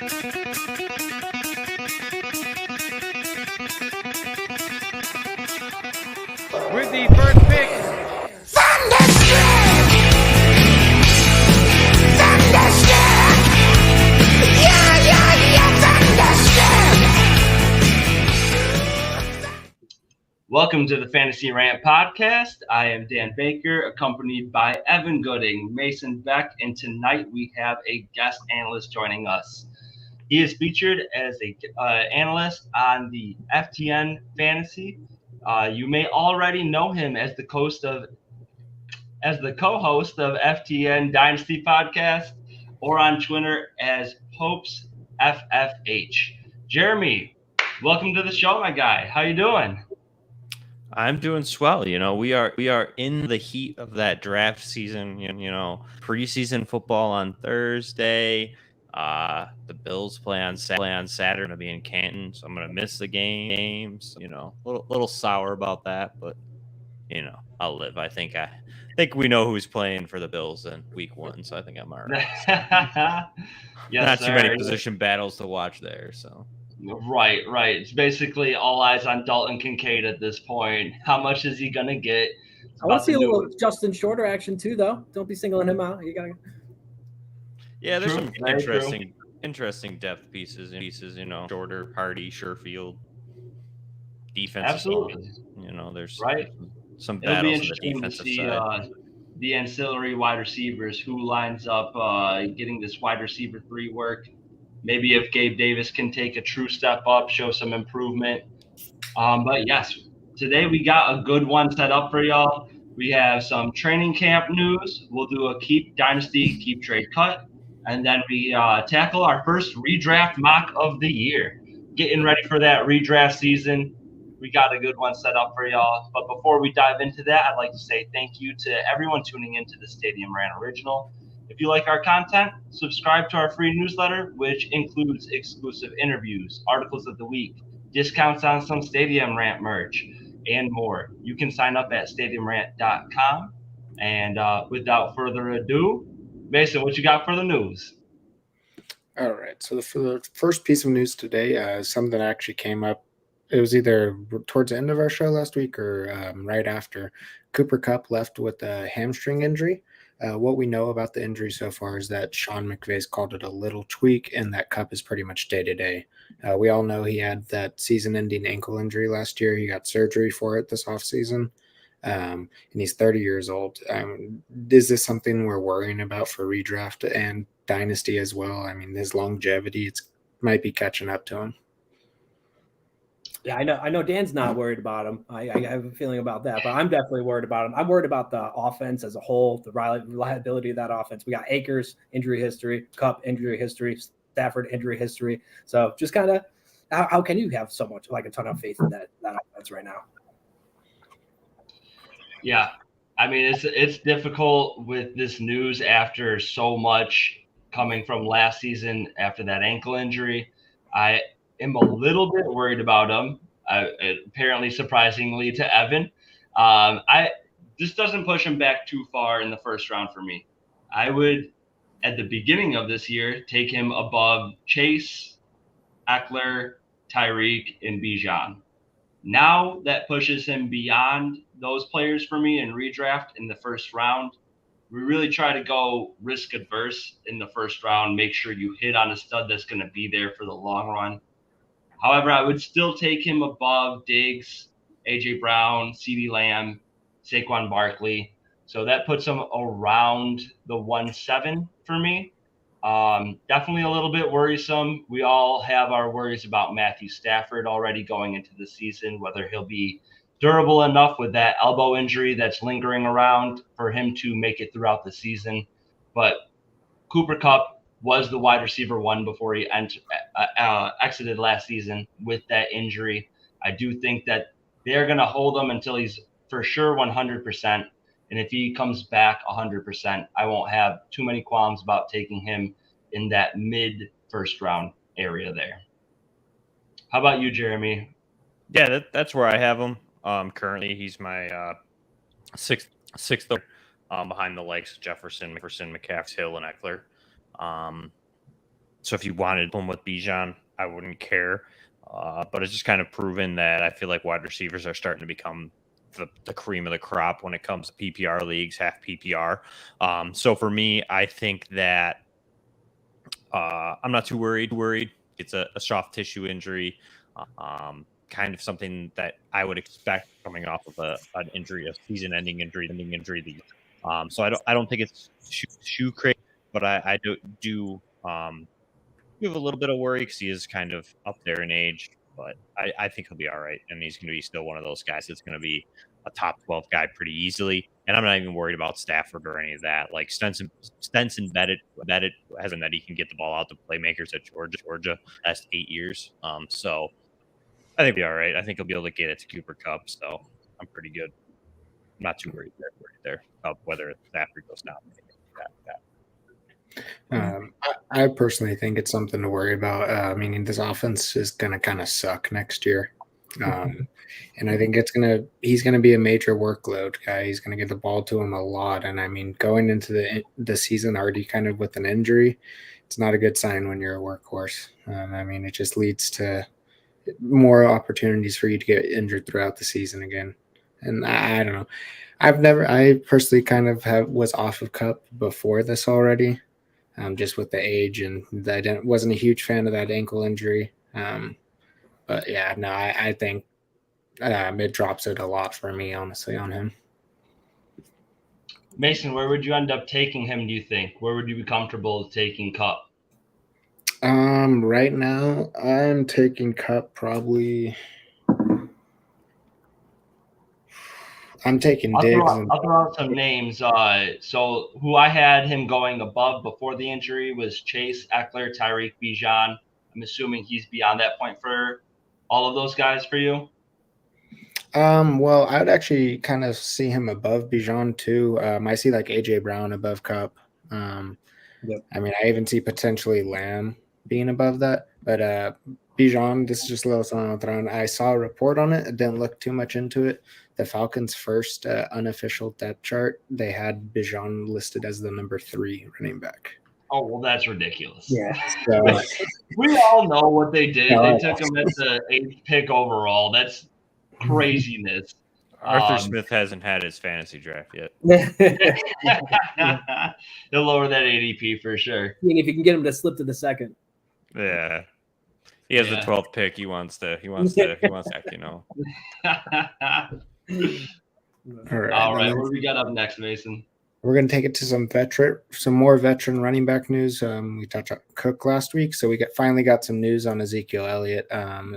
With the first pick, welcome to the Fantasy Rant podcast. I am Dan Baker, accompanied by Evan Gooding, Mason Beck, and tonight we have a guest analyst joining us. He is featured as a analyst on the FTN Fantasy. You may already know him as the co-host of FTN Dynasty podcast, or on Twitter as Popes FFH. Jeremy, welcome to the show, my guy. How you doing? I'm doing swell. You know, we are in the heat of that draft season. You know, preseason football on Thursday. The Bills play on Saturday. I'm gonna be in Canton, so I'm gonna miss the games. You know, little sour about that, but you know, I'll live. I think we know who's playing for the Bills in Week 1, so I think I'm all right. Yes, not sir. too many position battles to watch there, so. Right. It's basically all eyes on Dalton Kincaid at this point. How much is he gonna get? I want to see a little Justin Shorter action too, though. Don't be singling him out. You gotta. Yeah, there's some interesting depth pieces. You know, Shorter, Hardy, Sherfield, defense. Absolutely. You know, there's some It'll battles be on the interesting defensive to see side. the ancillary wide receivers who lines up getting this wide receiver 3 work. Maybe if Gabe Davis can take a true step up, show some improvement. But yes, today we got a good one set up for y'all. We have some training camp news. We'll do a Dynasty Keep trade cut. And then we tackle our first redraft mock of the year. Getting ready for that redraft season. We got a good one set up for y'all. But before we dive into that, I'd like to say thank you to everyone tuning into the Stadium Rant Original. If you like our content, subscribe to our free newsletter, which includes exclusive interviews, articles of the week, discounts on some Stadium Rant merch, and more. You can sign up at stadiumrant.com. And without further ado, Mason, what you got for the news? All right. So for the first piece of news today, something that actually came up. It was either towards the end of our show last week or right after. Cooper Kupp left with a hamstring injury. What we know about the injury so far is that Sean McVay's called it a little tweak, and that Kupp is pretty much day-to-day. We all know he had that season-ending ankle injury last year. He got surgery for it this offseason, and he's 30 years old. Is this something we're worrying about for redraft and Dynasty as well? I mean, his longevity might be catching up to him. Yeah, I know Dan's not worried about him. I have a feeling about that, but I'm definitely worried about him. I'm worried about the offense as a whole, the reliability of that offense. We got Akers, injury history, Kupp, injury history, Stafford, injury history. So just kind of, how can you have so much, like a ton of faith in that offense right now? Yeah, I mean, it's difficult with this news after so much coming from last season after that ankle injury. I am a little bit worried about him. Apparently, surprisingly to Evan, this doesn't push him back too far in the first round for me. I would, at the beginning of this year, take him above Chase, Eckler, Tyreek, and Bijan. Now that pushes him beyond those players for me in redraft in the first round. We really try to go risk adverse in the first round, make sure you hit on a stud that's going to be there for the long run. However, I would still take him above Diggs, A.J. Brown, CeeDee Lamb, Saquon Barkley. So that puts him around the 1-7 for me. Definitely a little bit worrisome. We all have our worries about Matthew Stafford already going into the season, whether he'll be durable enough with that elbow injury that's lingering around for him to make it throughout the season. But Cooper Kupp was the wide receiver 1 before he exited last season with that injury. I do think that they're going to hold him until he's for sure 100%. And if he comes back 100%, I won't have too many qualms about taking him in that mid first round area there. How about you, Jeremy? Yeah, that's where I have him. Currently, he's my sixth behind the likes of Jefferson, McCaffrey, Hill, and Eckler. So if you wanted one with Bijan, I wouldn't care. But it's just kind of proven that I feel like wide receivers are starting to become the cream of the crop when it comes to PPR leagues, half PPR. So for me, I think that I'm not too worried. It's a soft tissue injury, kind of something that I would expect coming off of an injury, a season-ending injury. So I don't think it's shoe crazy, but I do we have a little bit of worry because he is kind of up there in age, but I think he'll be all right. And he's going to be still one of those guys that's going to be a top 12 guy pretty easily. And I'm not even worried about Stafford or any of that. Like Stenson vetted has that he can get the ball out to playmakers at Georgia last 8 years. So I think he'll be all right. I think he'll be able to get it to Cooper Kupp. So I'm pretty good. I'm not too worried there about whether Stafford goes down. I personally think it's something to worry about. Meaning this offense is going to kind of suck next year, and I think he's going to be a major workload guy. He's going to get the ball to him a lot, and I mean going into the season already kind of with an injury, it's not a good sign when you're a workhorse. I mean it just leads to more opportunities for you to get injured throughout the season again, and I don't know. I personally kind of was off of Kupp before this already. Just with the age, and I wasn't a huge fan of that ankle injury. But yeah, no, I think it drops it a lot for me, honestly, on him. Mason, where would you end up taking him, do you think? Where would you be comfortable taking Kupp? Right now, I'm taking Kupp probably. I'm taking Diggs. I'll throw out some names. So who I had him going above before the injury was Chase, Eckler, Tyreek, Bijan. I'm assuming he's beyond that point for all of those guys for you. Well, I would actually kind of see him above Bijan too. I see like AJ Brown above Kupp. Yep. I mean, I even see potentially Lamb being above that, but Bijan, this is just a little something I'll throw in. I saw a report on it. I didn't look too much into it. The Falcons' first unofficial depth chart, they had Bijan listed as the number 3 running back. Oh, well, that's ridiculous. Yeah. So, we all know what they did. They took him at the 8th pick overall. That's craziness. Arthur Smith hasn't had his fantasy draft yet. He'll lower that ADP for sure. I mean, if you can get him to slip to the second. Yeah. He has the 12th pick. He wants to act, you know. All right. What do we got up next, Mason? We're going to take it to some more veteran running back news. We touched on Cook last week, so we finally got some news on Ezekiel Elliott,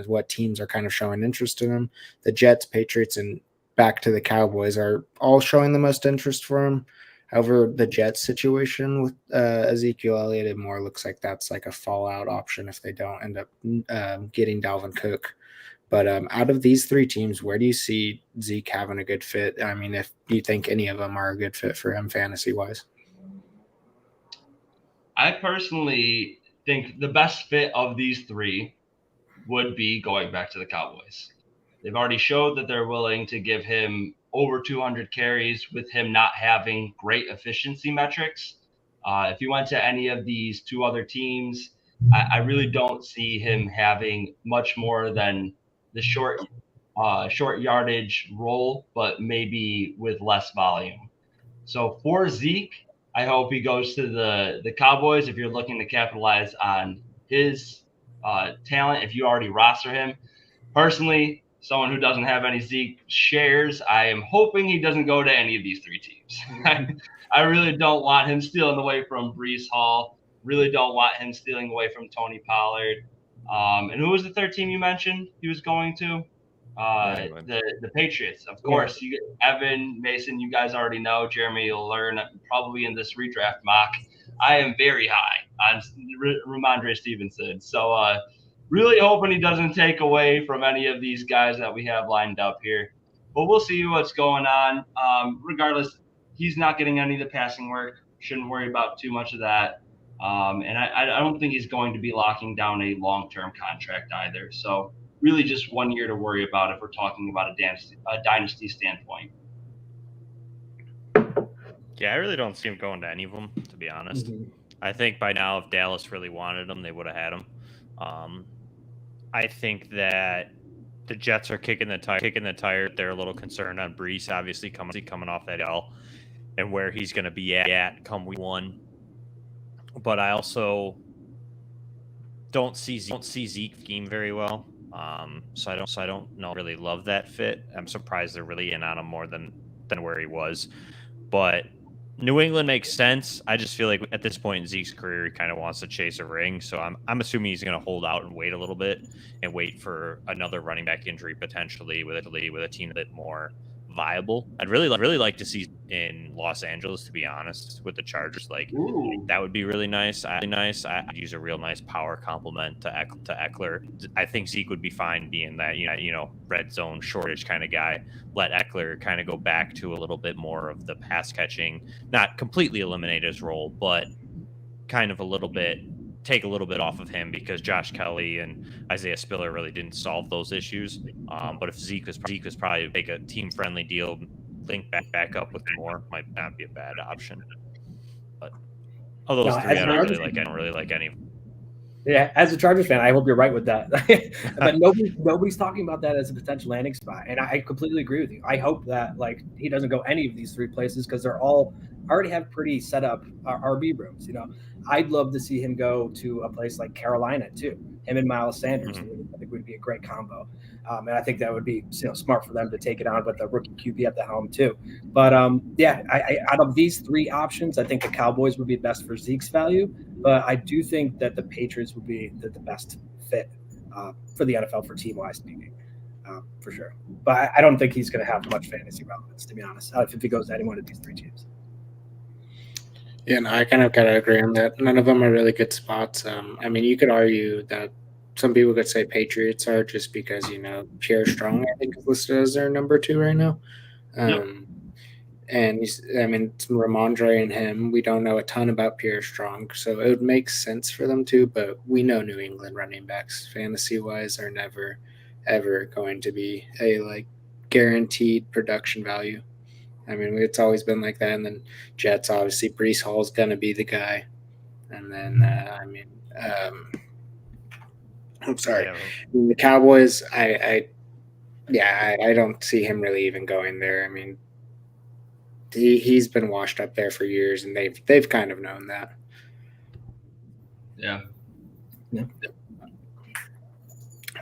what teams are kind of showing interest in him. The Jets, Patriots, and back to the Cowboys are all showing the most interest for him. However, the Jets situation with Ezekiel Elliott, it more looks like that's like a fallout option if they don't end up getting Dalvin Cook. But out of these 3 teams, where do you see Zeke having a good fit? I mean, if you think any of them are a good fit for him fantasy-wise. I personally think the best fit of these 3 would be going back to the Cowboys. They've already showed that they're willing to give him over 200 carries with him not having great efficiency metrics. If you went to any of these 2 other teams, I really don't see him having much more than the short yardage role, but maybe with less volume. So for Zeke, I hope he goes to the Cowboys if you're looking to capitalize on his talent, if you already roster him. Personally, someone who doesn't have any Zeke shares, I am hoping he doesn't go to any of these 3 teams. I really don't want him stealing away from Breece Hall. Really don't want him stealing away from Tony Pollard. And who was the 3rd team you mentioned he was going to? The Patriots, of course. You get Evan, Mason, you guys already know. Jeremy, you'll learn probably in this redraft mock. I am very high on Ramondre Stevenson. So really hoping he doesn't take away from any of these guys that we have lined up here. But we'll see what's going on. Regardless, he's not getting any of the passing work. Shouldn't worry about too much of that. And I don't think he's going to be locking down a long-term contract either. So really just 1 year to worry about if we're talking about a dynasty standpoint. Yeah, I really don't see him going to any of them, to be honest. Mm-hmm. I think by now, if Dallas really wanted him, they would have had him. I think that the Jets are kicking the tire. They're a little concerned on Brees, obviously coming off that L, and where he's going to be at come week 1. But I also don't see Zeke scheme very well. So I don't know really love that fit. I'm surprised they're really in on him more than where he was. But New England makes sense. I just feel like at this point in Zeke's career, he kind of wants to chase a ring. So I'm assuming he's going to hold out and wait a little bit and wait for another running back injury potentially with a team a bit more viable. I'd really like to see in Los Angeles, to be honest, with the Chargers. Like, that would be really nice. I'd use a real nice power complement to Eckler. I think Zeke would be fine being that red zone shortage kind of guy. Let Eckler kind of go back to a little bit more of the pass catching, not completely eliminate his role, but kind of take a little bit off of him, because Josh Kelly and Isaiah Spiller really didn't solve those issues. But if Zeke was probably make a team-friendly deal, link back up with more, might not be a bad option. But of those three, I don't really like any. Yeah, as a Chargers fan, I hope you're right with that. But nobody's talking about that as a potential landing spot, and I completely agree with you. I hope that he doesn't go any of these 3 places, because they're all already have pretty set up RB rooms. I'd love to see him go to a place like Carolina too. Him and Miles Sanders, I think would be a great combo, and I think that would be smart for them to take it on with the rookie QB at the helm too. But I out of these 3 options, I think the Cowboys would be best for Zeke's value, but I do think that the Patriots would be the best fit for the NFL for team-wise speaking, for sure. But I don't think he's going to have much fantasy relevance, to be honest, if he goes to any one of these 3 teams. Yeah, no, I kind of gotta agree on that. None of them are really good spots. I mean, you could argue that some people could say Patriots are, just because Pierre Strong, I think, is listed as their number 2 right now. And it's Ramondre and him. We don't know a ton about Pierre Strong, so it would make sense for them to. But we know New England running backs, fantasy wise, are never ever going to be a guaranteed production value. I mean, it's always been like that. And then Jets, obviously, Brees Hall's going to be the guy. And then, I'm sorry. Yeah. The Cowboys, I don't see him really even going there. I mean, he's been washed up there for years, and they've kind of known that. Yeah. And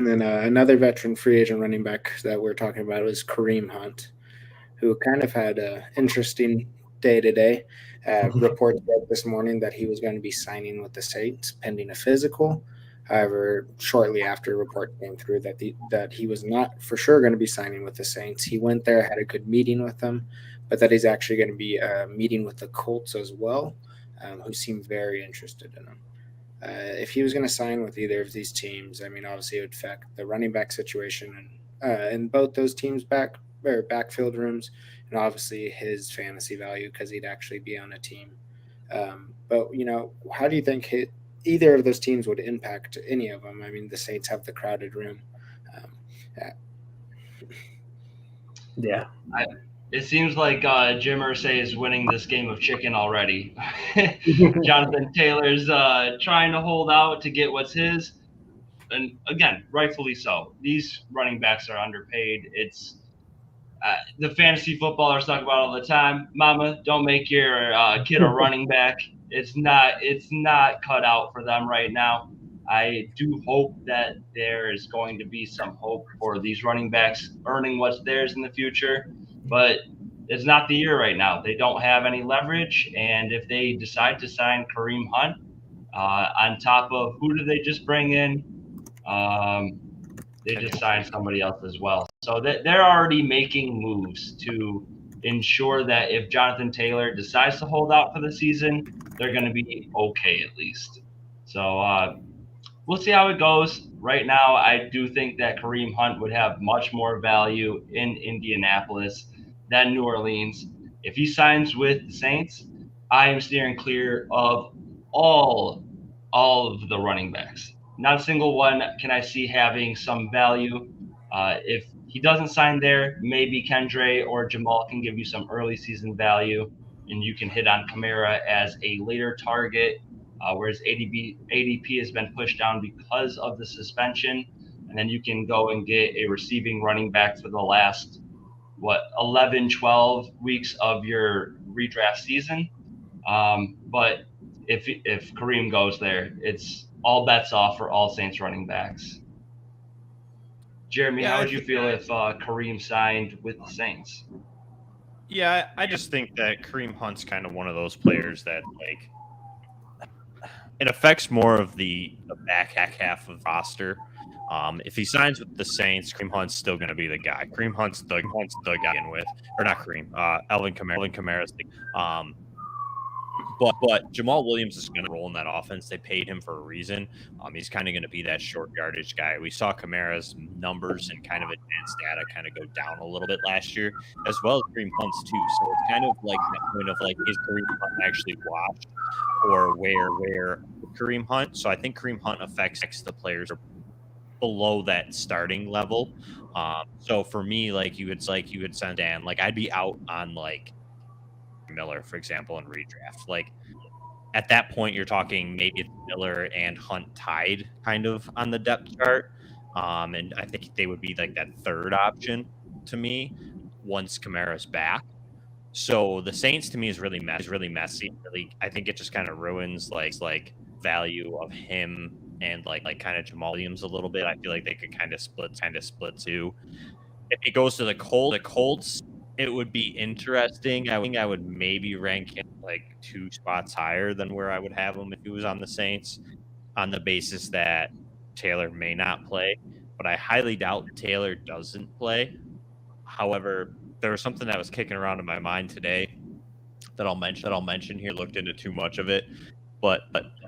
then another veteran free agent running back that we're talking about is Kareem Hunt, who kind of had an interesting day today. Reports this morning that he was going to be signing with the Saints pending a physical. However, shortly after, a report came through that he was not for sure going to be signing with the Saints. He went there, had a good meeting with them, but that he's actually going to be meeting with the Colts as well, who seem very interested in him. If he was going to sign with either of these teams, I mean, obviously it would affect the running back situation in both those teams' backfield rooms, and obviously his fantasy value, because he'd actually be on a team. But how do you think either of those teams would impact any of them? I mean, the Saints have the crowded room. Yeah. It seems like Jim Irsay is winning this game of chicken already. Jonathan Taylor's trying to hold out to get what's his. And again, rightfully so. These running backs are underpaid. It's the fantasy footballers talk about all the time. Mama, don't make your kid a running back. It's not cut out for them right now. I do hope that there is going to be some hope for these running backs earning what's theirs in the future, but it's not the year right now. They don't have any leverage, and if they decide to sign Kareem Hunt, on top of who do they just bring in? They just signed somebody else as well. So they're already making moves to ensure that if Jonathan Taylor decides to hold out for the season, they're going to be okay at least. So we'll see how it goes. Right now, I do think that Kareem Hunt would have much more value in Indianapolis than New Orleans. If he signs with the Saints, I am steering clear of all of the running backs. Not a single one can I see having some value. If he doesn't sign there, maybe Kendre or Jamal can give you some early season value, and you can hit on Kamara as a later target. whereas ADP has been pushed down because of the suspension. And then you can go and get a receiving running back for the last 11, 12 weeks of your redraft season. But if Kareem goes there, it's all bets off for all Saints running backs. Jeremy, how would you feel if Kareem signed with the Saints? Yeah, I just think that Kareem Hunt's kind of one of those players that like it affects more of the back half of the roster. If he signs with the Saints, Kareem Hunt's still going to be the guy. Kareem Hunt's the guy in with, or not Kareem, Alvin Kamara's the. But Jamal Williams is going to roll in that offense. They paid him for a reason. He's kind of going to be that short yardage guy. We saw Kamara's numbers and kind of advanced data kind of go down a little bit last year, as well as Kareem Hunt's too. So it's kind of like that point of like, is Kareem Hunt actually washed, or where Kareem Hunt? So I think Kareem Hunt affects the players below that starting level. So for me, like you would send Dan, like I'd be out on like Miller, for example, in redraft. Like at that point, you're talking maybe it's Miller and Hunt tied kind of on the depth chart. And I think they would be like that third option to me once Kamara's back. So the Saints to me is really messy. Really, I think it just kind of ruins like value of him and like kind of Jamal Williams a little bit. I feel like they could kind of split too. If he goes to the Colts, it would be interesting. I would maybe rank him like 2 spots higher than where I would have him if he was on the Saints, on the basis that Taylor may not play. But I highly doubt Taylor doesn't play. However, there was something that was kicking around in my mind today that I'll mention here. Looked into too much of it, but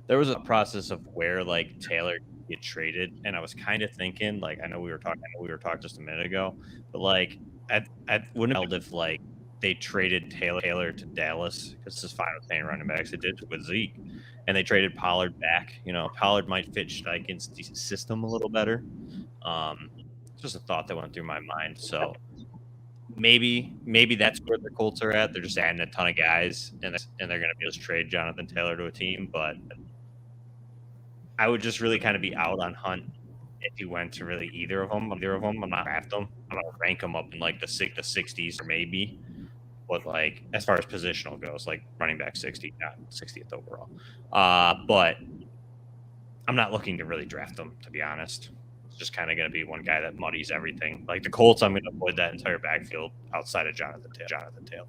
there was a process of where like Taylor get traded, and I was kind of thinking, like, I know we were talking just a minute ago, but like I wouldn't have if like they traded Taylor to Dallas, because this is fine with paying running backs. They did with Zeke, and they traded Pollard back. You know, Pollard might fit against the system a little better. Just a thought that went through my mind. So maybe that's where the Colts are at. They're just adding a ton of guys, and they're going to be able to trade Jonathan Taylor to a team. But I would just really kind of be out on Hunt if he went to really either of them. I'm not draft them. I'm gonna rank them up in like the 60s or maybe. But like as far as positional goes, like running back 60, not 60th overall. But I'm not looking to really draft them, to be honest. It's just kind of going to be one guy that muddies everything. Like the Colts, I'm going to avoid that entire backfield outside of Jonathan Taylor.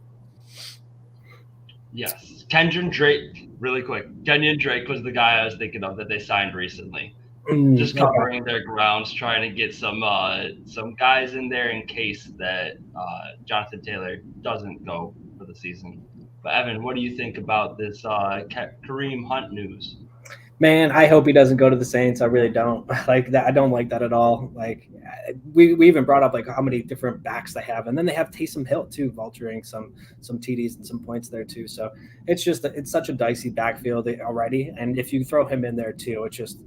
Yes. Kenyon Drake, really quick. Kenyon Drake was the guy I was thinking of that they signed recently. Just covering their grounds, trying to get some guys in there in case that Jonathan Taylor doesn't go for the season. But Evan, what do you think about this Kareem Hunt news? Man, I hope he doesn't go to the Saints. I really don't like that. I don't like that at all. Like we even brought up like how many different backs they have, and then they have Taysom Hill too, vulturing some TDs and some points there too. So it's such a dicey backfield already, and if you throw him in there too, it's just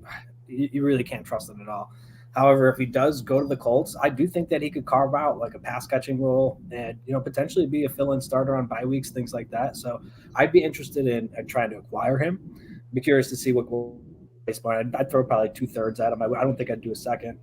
you really can't trust him at all. However, if he does go to the Colts, I do think that he could carve out like a pass catching role and potentially be a fill-in starter on bye weeks, things like that. So I'd be interested in trying to acquire him. Be curious to see what price point. I'd throw probably 2/3 at him. I don't think I'd do a second.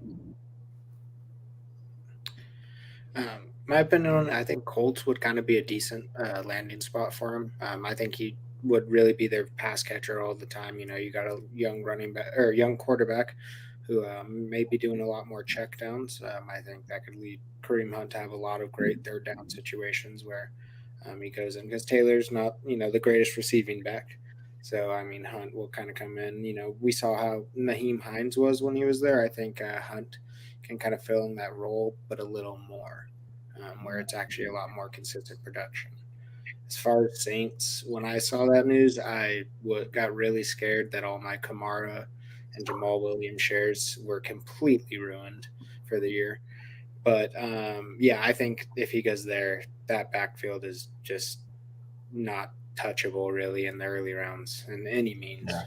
My opinion, I think Colts would kind of be a decent landing spot for him. I think he would really be their pass catcher all the time. You got a young running back or young quarterback who may be doing a lot more checkdowns. I think that could lead Kareem Hunt to have a lot of great third down situations where he goes in, because Taylor's not the greatest receiving back. So, I mean, Hunt will kind of come in. We saw how Nyheim Hines was when he was there. I think Hunt can kind of fill in that role, but a little more, where it's actually a lot more consistent production. As far as Saints, when I saw that news, I got really scared that all my Kamara and Jamal Williams shares were completely ruined for the year. But, yeah, I think if he goes there, that backfield is just not touchable really in the early rounds in any means. Yeah.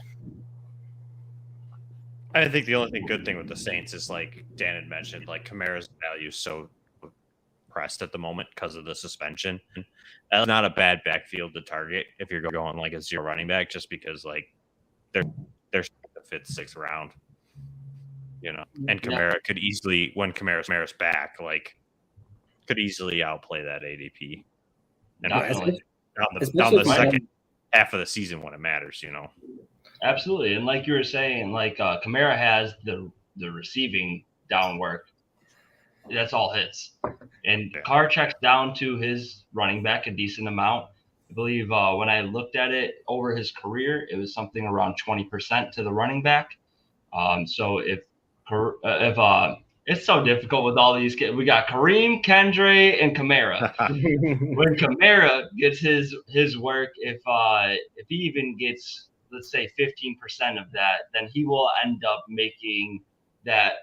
I think the only good thing with the Saints is, like Dan had mentioned, like Kamara's value is so pressed at the moment because of the suspension. That's not a bad backfield to target if you're going like a zero running back, just because like they're the fifth, sixth round. And Kamara could easily, when Kamara's back, like could easily outplay that ADP. And Definitely. down the second half of the season when it matters, Absolutely. And like you were saying, like Kamara has the receiving down work. That's all hits. And Carr checks down to his running back a decent amount. I believe when I looked at it over his career, it was something around 20% to the running back. So if it's so difficult with all these kids, we got Kareem, Kendre, and Kamara. When Kamara gets his work, if he even gets, let's say, 15% of that, then he will end up making that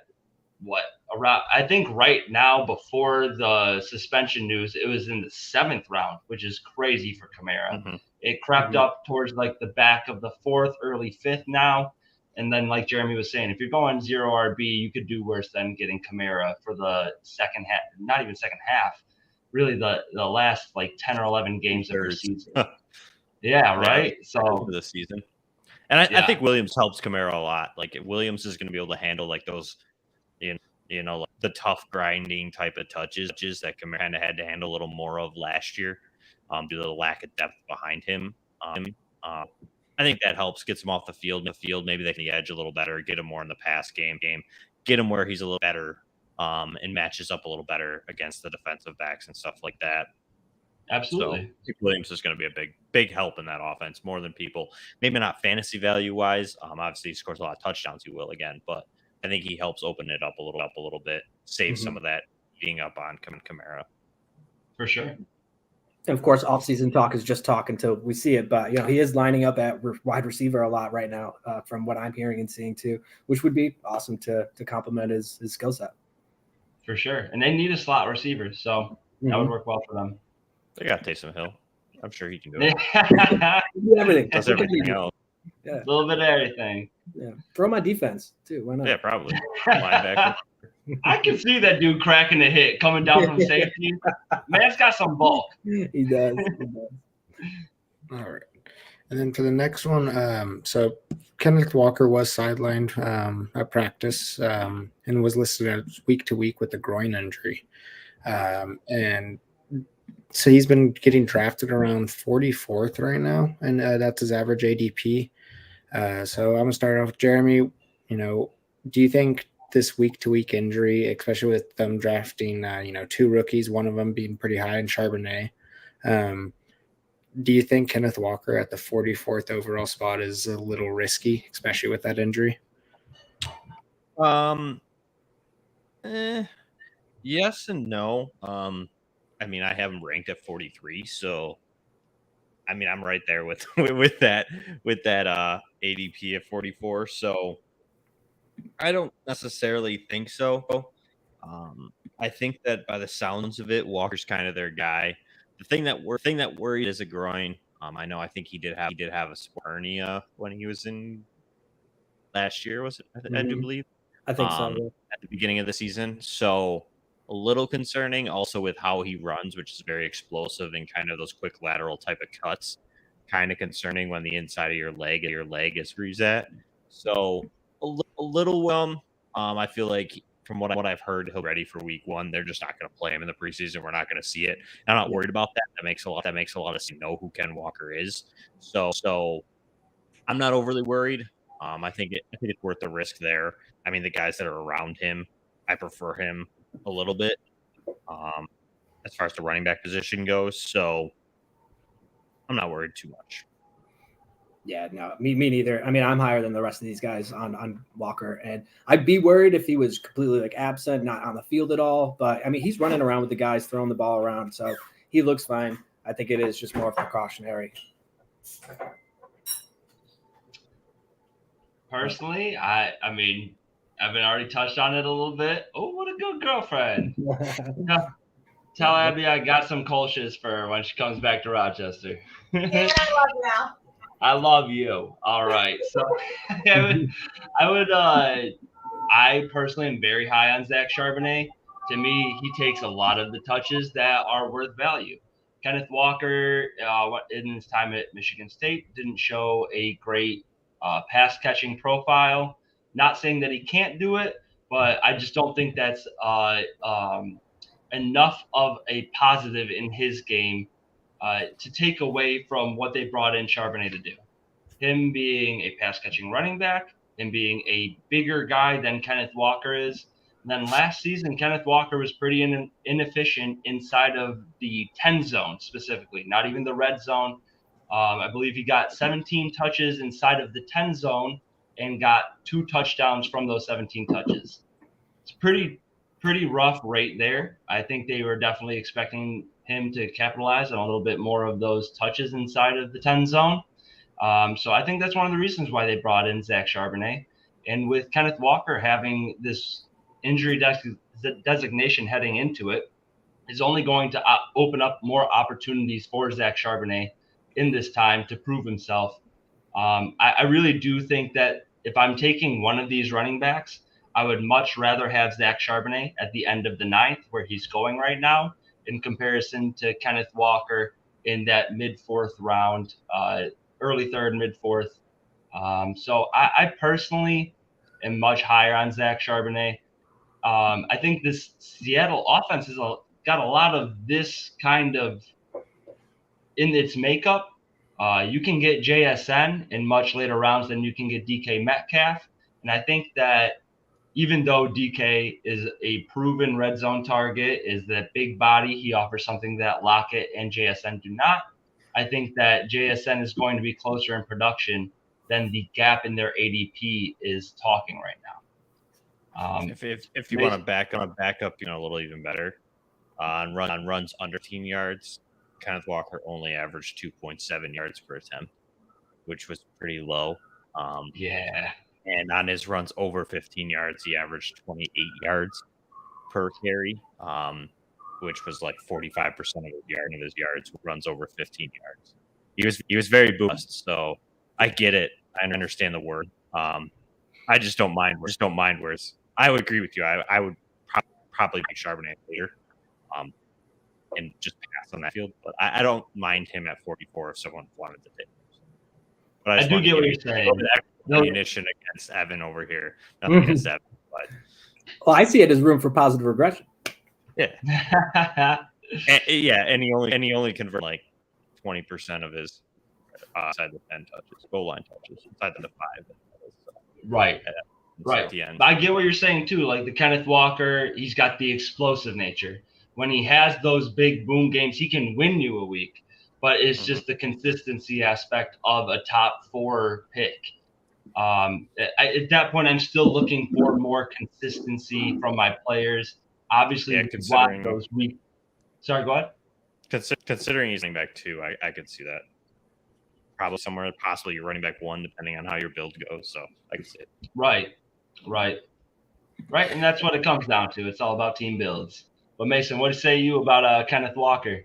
around. I think right now, before the suspension news, it was in the 7th round, which is crazy for Kamara. Mm-hmm. It crept up towards like the back of the 4th, early 5th now. And then, like Jeremy was saying, if you're going 0 RB, you could do worse than getting Kamara for the second half, not even second half, really the last like 10 or 11 games of the season. Yeah, right? So the season. And I think Williams helps Kamara a lot. Like Williams is going to be able to handle like those, like the tough grinding type of touches that Kamara kind of had to handle a little more of last year due to the lack of depth behind him. I think that helps, gets him off the field. Maybe they can the edge a little better, get him more in the pass game, get him where he's a little better and matches up a little better against the defensive backs and stuff like that. Absolutely. So I think Williams is going to be a big help in that offense, more than people. Maybe not fantasy value wise. Obviously, he scores a lot of touchdowns. He will again, but I think he helps open it up a little bit, save some of that being up on Kamara. For sure. And of course, off-season talk is just talk until we see it. But he is lining up at wide receiver a lot right now, from what I'm hearing and seeing too, which would be awesome to complement his skill set. For sure, and they need a slot receiver, so that would work well for them. They got Taysom Hill. I'm sure he can do it. Everything. Does everything else. Yeah. A little bit of everything. Yeah. Throw my defense too. Why not? Yeah, probably. Linebacker. I can see that dude cracking the hit coming down from safety. Man's got some bulk. He does. All right. And then for the next one, so Kenneth Walker was sidelined at practice and was listed as week to week with a groin injury. And so he's been getting drafted around 44th right now, and that's his average ADP. So I'm going to start off with Jeremy. Do you think this week-to-week injury, especially with them drafting, 2 rookies, one of them being pretty high in Charbonnet, do you think Kenneth Walker at the 44th overall spot is a little risky, especially with that injury? Yes and no. I have him ranked at 43, so I'm right there with that ADP at 44. So I don't necessarily think so. I think that by the sounds of it, Walker's kind of their guy. The thing that worried is a groin. I think he did have a hernia when he was in last year. Was it? I do believe. I think so. At the beginning of the season, so a little concerning. Also with how he runs, which is very explosive and kind of those quick lateral type of cuts. Kind of concerning when the inside of your leg is screws at. So a little. I feel like from what I've heard, he'll be ready for week 1. They're just not going to play him in the preseason. We're not going to see it. I'm not worried about that. That makes a lot of sense. Know who Ken Walker is. So I'm not overly worried. I think it's worth the risk there. The guys that are around him, I prefer him a little bit as far as the running back position goes. So I'm not worried too much. Yeah, no, me neither. I'm higher than the rest of these guys on Walker, and I'd be worried if he was completely absent, not on the field at all. But he's running around with the guys, throwing the ball around, so he looks fine. I think it is just more precautionary. Personally, I've been already touched on it a little bit. Oh, what a good girlfriend! Tell Abby I got some Kolsch's for her when she comes back to Rochester. Yeah, I love you now. I love you. All right. So I personally am very high on Zach Charbonnet. To me, he takes a lot of the touches that are worth value. Kenneth Walker, in his time at Michigan State, didn't show a great pass catching profile. Not saying that he can't do it, but I just don't think that's enough of a positive in his game to take away from what they brought in Charbonnet to do. Him being a pass catching running back, him being a bigger guy than Kenneth Walker is. And then last season, Kenneth Walker was pretty inefficient inside of the 10 zone specifically, not even the red zone. I believe he got 17 touches inside of the 10 zone and got 2 touchdowns from those 17 touches. It's pretty rough rate there. I think they were definitely expecting him to capitalize on a little bit more of those touches inside of the 10 zone. So I think that's one of the reasons why they brought in Zach Charbonnet. And with Kenneth Walker having this injury designation heading into it, is only going to open up more opportunities for Zach Charbonnet in this time to prove himself. I really do think that if I'm taking one of these running backs, I would much rather have Zach Charbonnet at the end of the 9th, where he's going right now, in comparison to Kenneth Walker in that mid-4th round, early 3rd, mid-4th. So I personally am much higher on Zach Charbonnet. I think this Seattle offense has got a lot of this kind of in its makeup. You can get JSN in much later rounds than you can get DK Metcalf. And I think that even though DK is a proven red zone target, is that big body, he offers something that Lockett and JSN do not. I think that JSN is going to be closer in production than the gap in their ADP is talking right now. If you want to back up, a little even better on runs under 15 yards, Kenneth Walker only averaged 2.7 yards per attempt, which was pretty low. Yeah. And on his runs over 15 yards, he averaged 28 yards per carry, which was like 45% of his yards runs over 15 yards. He was very boost, so I get it. I understand the word. I just don't mind. Whereas I would agree with you. I would probably make Charbonnet later, and just pass on that field. But I don't mind him at 44 if someone wanted to take him. But I do get what you're saying. Ammunition against Evan over here. Nothing against Evan, but well, I see it as room for positive regression. Yeah, and he only convert like 20% of his inside the 10 touches, goal line touches, inside the 5. Right. At the end. I get what you're saying too. Like the Kenneth Walker, he's got the explosive nature. When he has those big boom games, he can win you a week. But it's just the consistency aspect of a top 4 pick. At that point, I'm still looking for more consistency from my players. Obviously, considering those weeks. Sorry, go ahead. Considering he's running back 2, I could see that. Probably somewhere, possibly you're running back 1, depending on how your build goes. So I can see it. Right. And that's what it comes down to. It's all about team builds. But Mason, what say you about Kenneth Walker?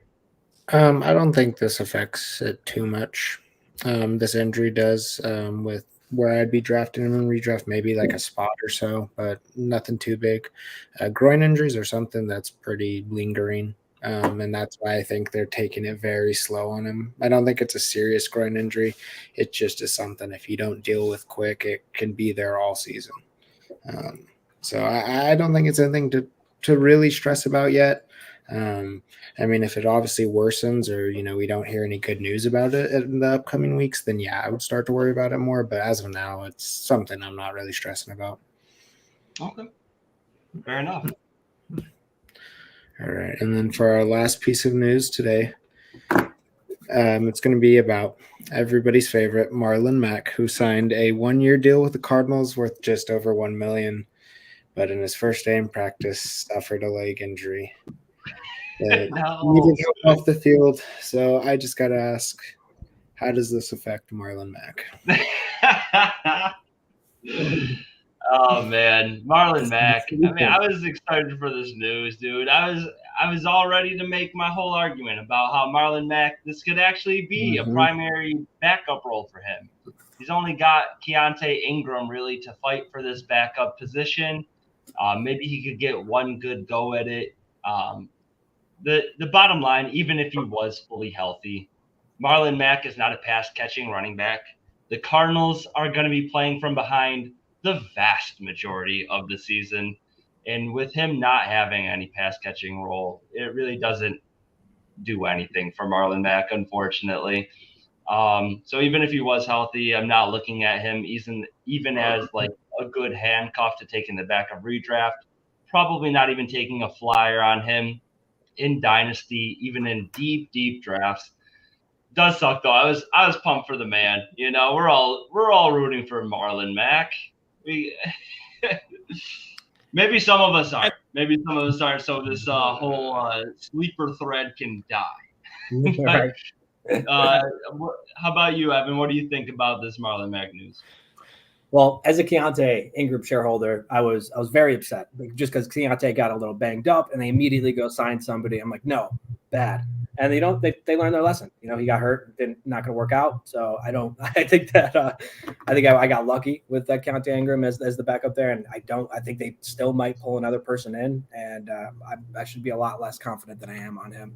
I don't think this affects it too much. This injury does with where I'd be drafting him in redraft, maybe like a spot or so, but nothing too big. Groin injuries are something that's pretty lingering, and that's why I think they're taking it very slow on him. I don't think it's a serious groin injury. It just is something if you don't deal with quick, it can be there all season. So I don't think it's anything to really stress about yet. I mean, if it obviously worsens or, we don't hear any good news about it in the upcoming weeks, then yeah, I would start to worry about it more. But as of now, it's something I'm not really stressing about. Okay. Fair enough. All right. And then for our last piece of news today, it's going to be about everybody's favorite Marlon Mack, who signed a 1-year deal with the Cardinals worth just over $1 million. But in his first day in practice, suffered a leg injury. Needed help off the field. So I just got to ask, how does this affect Marlon Mack? Oh man, Marlon Mack. I mean, I was excited for this news, dude. I was all ready to make my whole argument about how Marlon Mack, this could actually be a primary backup role for him. He's only got Keontae Ingram really to fight for this backup position. Maybe he could get one good go at it. The bottom line, even if he was fully healthy, Marlon Mack is not a pass-catching running back. the Cardinals are going to be playing from behind the vast majority of the season. And with him not having any pass catching role, it really doesn't do anything for Marlon Mack, unfortunately. So even if he was healthy, I'm not looking at him even as like a good handcuff to take in the back of redraft. Probably not even taking a flyer on him in Dynasty, even in deep drafts. Does suck though. I was pumped for the man. You know, we're all rooting for Marlon Mack. Maybe some of us aren't. Maybe some of us aren't. So this whole sleeper thread can die. Right. How about you, Evan? What do you think about this Marlon Mack news? Well, as a Keontae in-group shareholder, I was very upset just because Keontae got a little banged up and they immediately go sign somebody. I'm like, no, bad. And they learned their lesson. You know, he got hurt, not going to work out. So I think I got lucky with that Keontae Ingram as the backup there. And I think they still might pull another person in. And I should be a lot less confident than I am on him.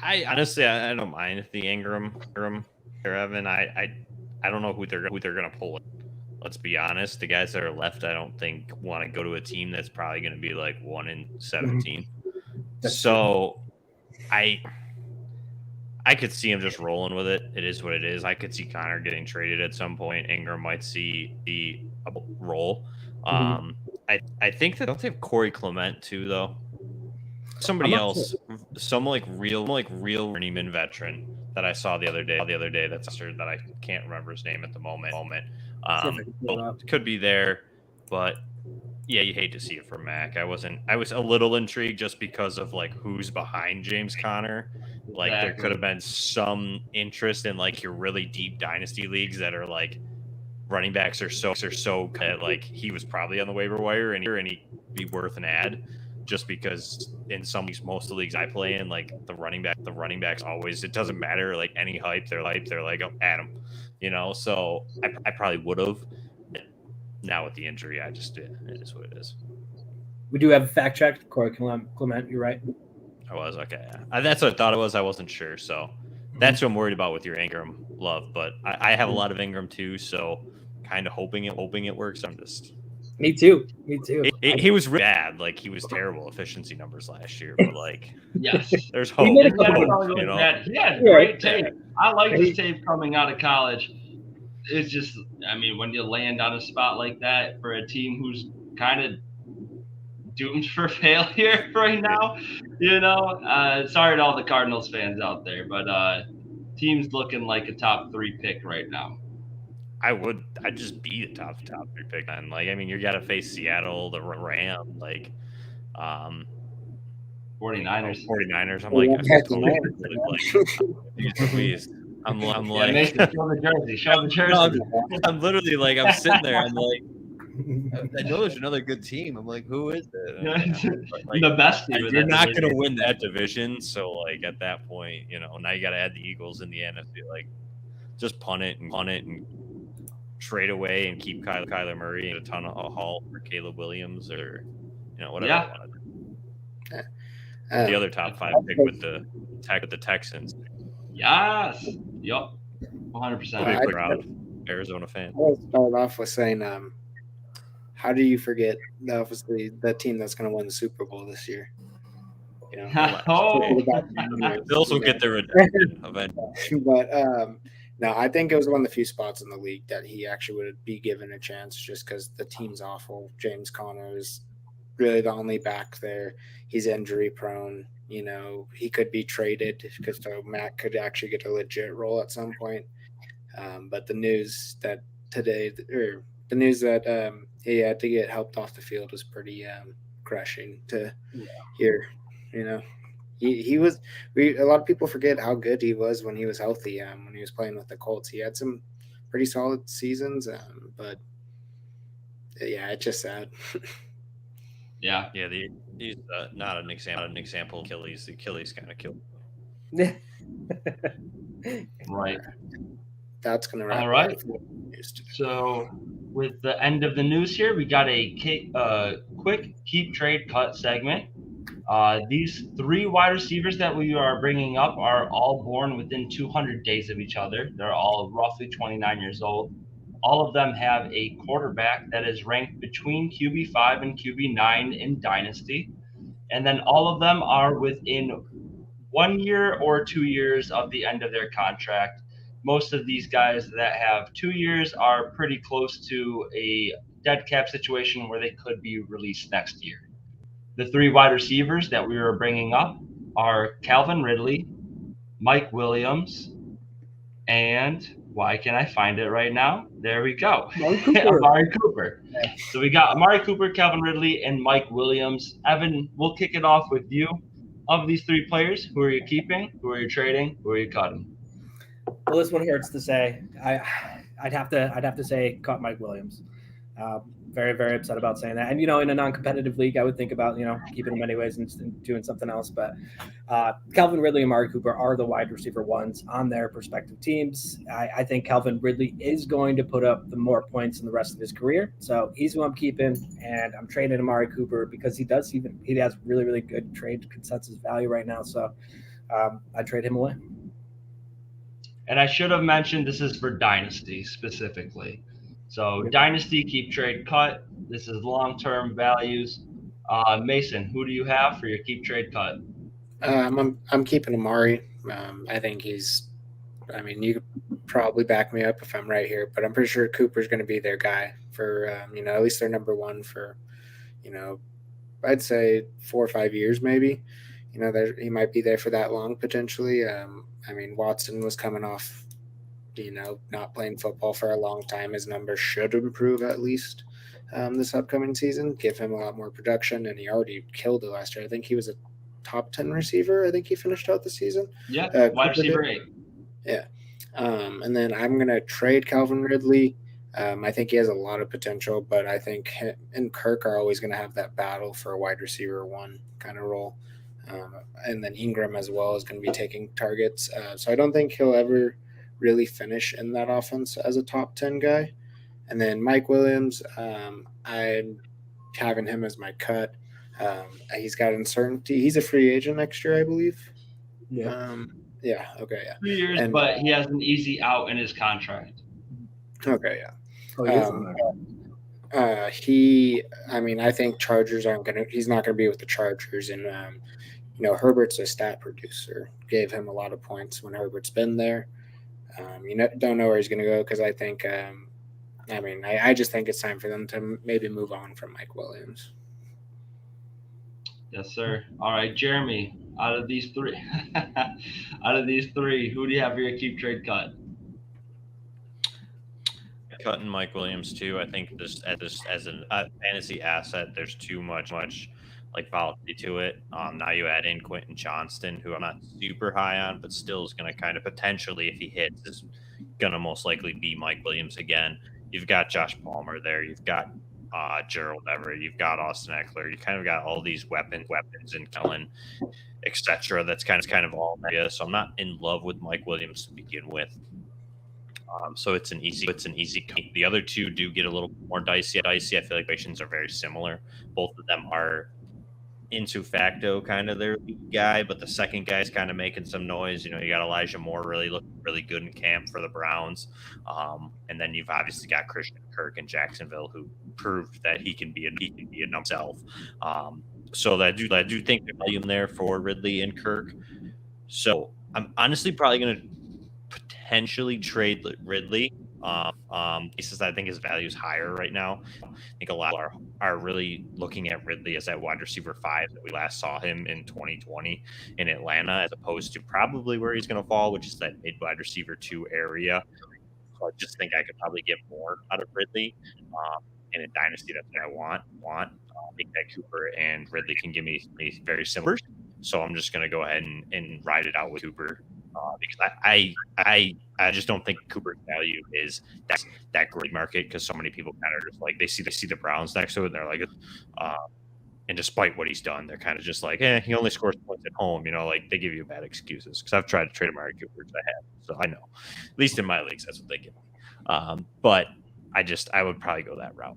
I honestly, I don't mind the Ingram or Evan. I don't know who they're going to pull. Let's be honest. The guys that are left, I don't think want to go to a team that's probably going to be like 1-17. Mm-hmm. So I could see him just rolling with it. It is what it is. I could see Connor getting traded at some point. Ingram might see the role. Mm-hmm. I think that don't they have Corey Clement too though. Somebody else, some real journeyman veteran that I saw the other day. That's that I can't remember his name at the moment. Could be there, but yeah, you hate to see it for Mac. I was a little intrigued just because of like who's behind James Conner. Like there could have been some interest in like your really deep dynasty leagues that are like running backs are so like he was probably on the waiver wire and he'd be worth an ad. Just because in some leagues, most of the leagues I play in, like the running backs always, it doesn't matter like any hype. They're like, oh, Adam, you know. So I probably would have. Now with the injury, I just did. It is what it is. We do have fact checked Corey Clement. You're right. I was okay. That's what I thought it was. I wasn't sure. So that's what I'm worried about with your Ingram love. But I have a lot of Ingram too. So kind of hoping it works. I'm just. Me too. He was really bad. Like he was terrible efficiency numbers last year, but like, yes, there's hope. He had great tape. I like his tape coming out of college. It's just, I mean, when you land on a spot like that for a team who's kind of doomed for failure right now, you know. Sorry to all the Cardinals fans out there, but team's looking like a top 3 pick right now. I'd just be the top 3 pick then. Like, I mean, you got to face Seattle, the Rams, like, 49ers. I'm like, I'm like, Mason, show the jersey. No, I'm literally like, I'm sitting there. I'm like, I know there's another good team. I'm like, who is it? Like, the best team. You're not going to win that division. So, like, at that point, you know, now you got to add the Eagles in the NFC. Like, just punt it and trade away and keep Kyler Murray and a ton of a haul for Caleb Williams or, you know, whatever. Yeah. The other top 5 pick with the Texans. Yes. Yep. 100%. Proud Arizona fan. I'll start off with saying, how do you forget obviously the team that's going to win the Super Bowl this year? You know, Bills will get their redemption eventually. But no, I think it was one of the few spots in the league that he actually would be given a chance just because the team's awful. James Conner is really the only back there. He's injury prone. You know, he could be traded because Mac could actually get a legit role at some point. But the news that he had to get helped off the field was pretty crushing to hear. You know, he was. A lot of people forget how good he was when he was healthy. When he was playing with the Colts, he had some pretty solid seasons. But yeah, it's just sad. Yeah. He's not an example of Achilles. The Achilles kind of killed him. Right. That's going to wrap all right. So with the end of the news here, we got a quick keep trade cut segment. These three wide receivers that we are bringing up are all born within 200 days of each other. They're all roughly 29 years old. All of them have a quarterback that is ranked between QB5 and QB9 in Dynasty. And then all of them are within 1 year or 2 years of the end of their contract. Most of these guys that have 2 years are pretty close to a dead cap situation where they could be released next year. The three wide receivers that we were bringing up are Calvin Ridley, Mike Williams, and why can I find it right now? There we go. Amari Cooper. So we got Amari Cooper, Calvin Ridley, and Mike Williams. Evan, we'll kick it off with you. Of these three players, who are you keeping? Who are you trading? Who are you cutting? Well, this one hurts to say. I'd have to say cut Mike Williams. Very, very upset about saying that. And, in a non-competitive league, I would think about, keeping him anyways and doing something else. But Calvin Ridley and Amari Cooper are the wide receiver ones on their respective teams. I think Calvin Ridley is going to put up the more points in the rest of his career. So he's who I'm keeping. And I'm trading Amari Cooper because he has really, really good trade consensus value right now. So I trade him away. And I should have mentioned this is for Dynasty specifically. So Dynasty Keep Trade Cut. This is long-term values. Mason, who do you have for your Keep Trade Cut? I'm keeping Amari. I think you could probably back me up if I'm right here, but I'm pretty sure Cooper's going to be their guy for, at least their number one for, I'd say 4 or 5 years maybe. He might be there for that long potentially. Watson was coming off, not playing football for a long time. His numbers should improve at least this upcoming season, give him a lot more production, and he already killed it last year. I think he was a top 10 receiver. I think he finished out the season. Yeah, wide receiver 8. Yeah. And then I'm going to trade Calvin Ridley. I think he has a lot of potential, but I think him and Kirk are always going to have that battle for a wide receiver 1 kind of role. And then Ingram as well is going to be taking targets. So I don't think he'll ever really finish in that offense as a top 10 guy. And then Mike Williams, I'm having him as my cut. He's got uncertainty. He's a free agent next year, I believe. Yeah. Okay. Yeah. 3 years, but he has an easy out in his contract. Okay. Yeah. Oh, I think Chargers he's not going to be with the Chargers. And, Herbert's a stat producer. Gave him a lot of points when Herbert's been there. Don't know where he's going to go because I think, I just think it's time for them to maybe move on from Mike Williams. Yes, sir. All right, Jeremy, out of these three, who do you have for your Keep Trade Cut? Cutting Mike Williams too. I think this as a fantasy asset, there's too much like volatility to it. Now you add in Quentin Johnston, who I'm not super high on, but still is going to kind of potentially, if he hits, is going to most likely be Mike Williams again. You've got Josh Palmer there. You've got Gerald Everett. You've got Austin Eckler. You kind of got all these weapons and Kellen, etc. That's kind of all there. So I'm not in love with Mike Williams to begin with. So it's an easy keep. The other two do get a little more dicey. I feel like situations are very similar. Both of them are into facto kind of their guy, but the second guy's kind of making some noise. You got Elijah Moore really looking really good in camp for the Browns. And then you've obviously got Christian Kirk in Jacksonville, who proved that he can be a himself. So I do think there's volume there for Ridley and Kirk. So I'm honestly probably going to potentially trade Ridley. I think his value is higher right now. I think a lot are really looking at Ridley as that wide receiver 5 that we last saw him in 2020 in Atlanta, as opposed to probably where he's going to fall, which is that mid wide receiver 2 area. So I just think I could probably get more out of Ridley. In a dynasty, that's what I want. I think that Cooper and Ridley can give me very similar. So I'm just going to go ahead and ride it out with Cooper. Because I just don't think Cooper's value is that great market, because so many people kind of just like they see the Browns next to it and they're like, and despite what he's done, they're kind of just like, he only scores points at home, like they give you bad excuses. Because I've tried to trade Amari Cooper, I have, so I know, at least in my leagues, that's what they give me. But I would probably go that route,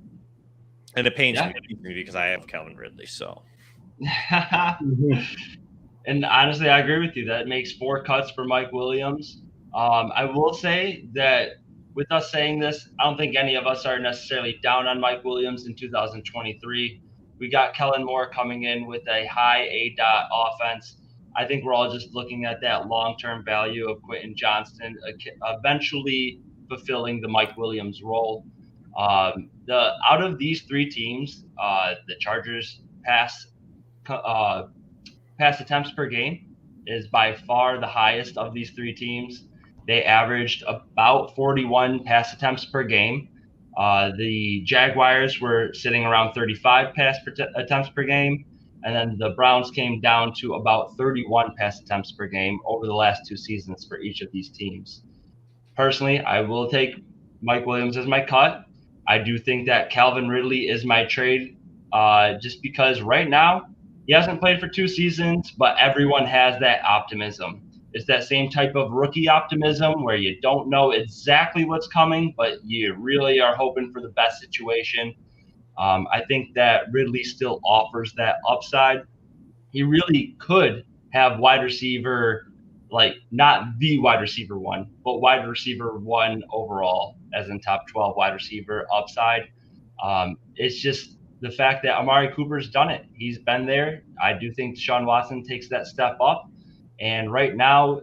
and it pains me because I have Calvin Ridley, so. And honestly, I agree with you. That makes 4 cuts for Mike Williams. I will say that with us saying this, I don't think any of us are necessarily down on Mike Williams in 2023. We got Kellen Moore coming in with a high A-dot offense. I think we're all just looking at that long-term value of Quentin Johnston eventually fulfilling the Mike Williams role. Out of these 3 teams, the Chargers pass attempts per game is by far the highest of these 3 teams. They averaged about 41 pass attempts per game. The Jaguars were sitting around 35 attempts per game. And then the Browns came down to about 31 pass attempts per game over the last 2 seasons for each of these teams. Personally, I will take Mike Williams as my cut. I do think that Calvin Ridley is my trade just because right now he hasn't played for 2 seasons, but everyone has that optimism. It's that same type of rookie optimism where you don't know exactly what's coming, but you really are hoping for the best situation. I think that Ridley still offers that upside. He really could have wide receiver, like not the wide receiver 1, but wide receiver 1 overall, as in top 12 wide receiver upside. It's just the fact that Amari Cooper's done it. He's been there. I do think Deshaun Watson takes that step up. And right now,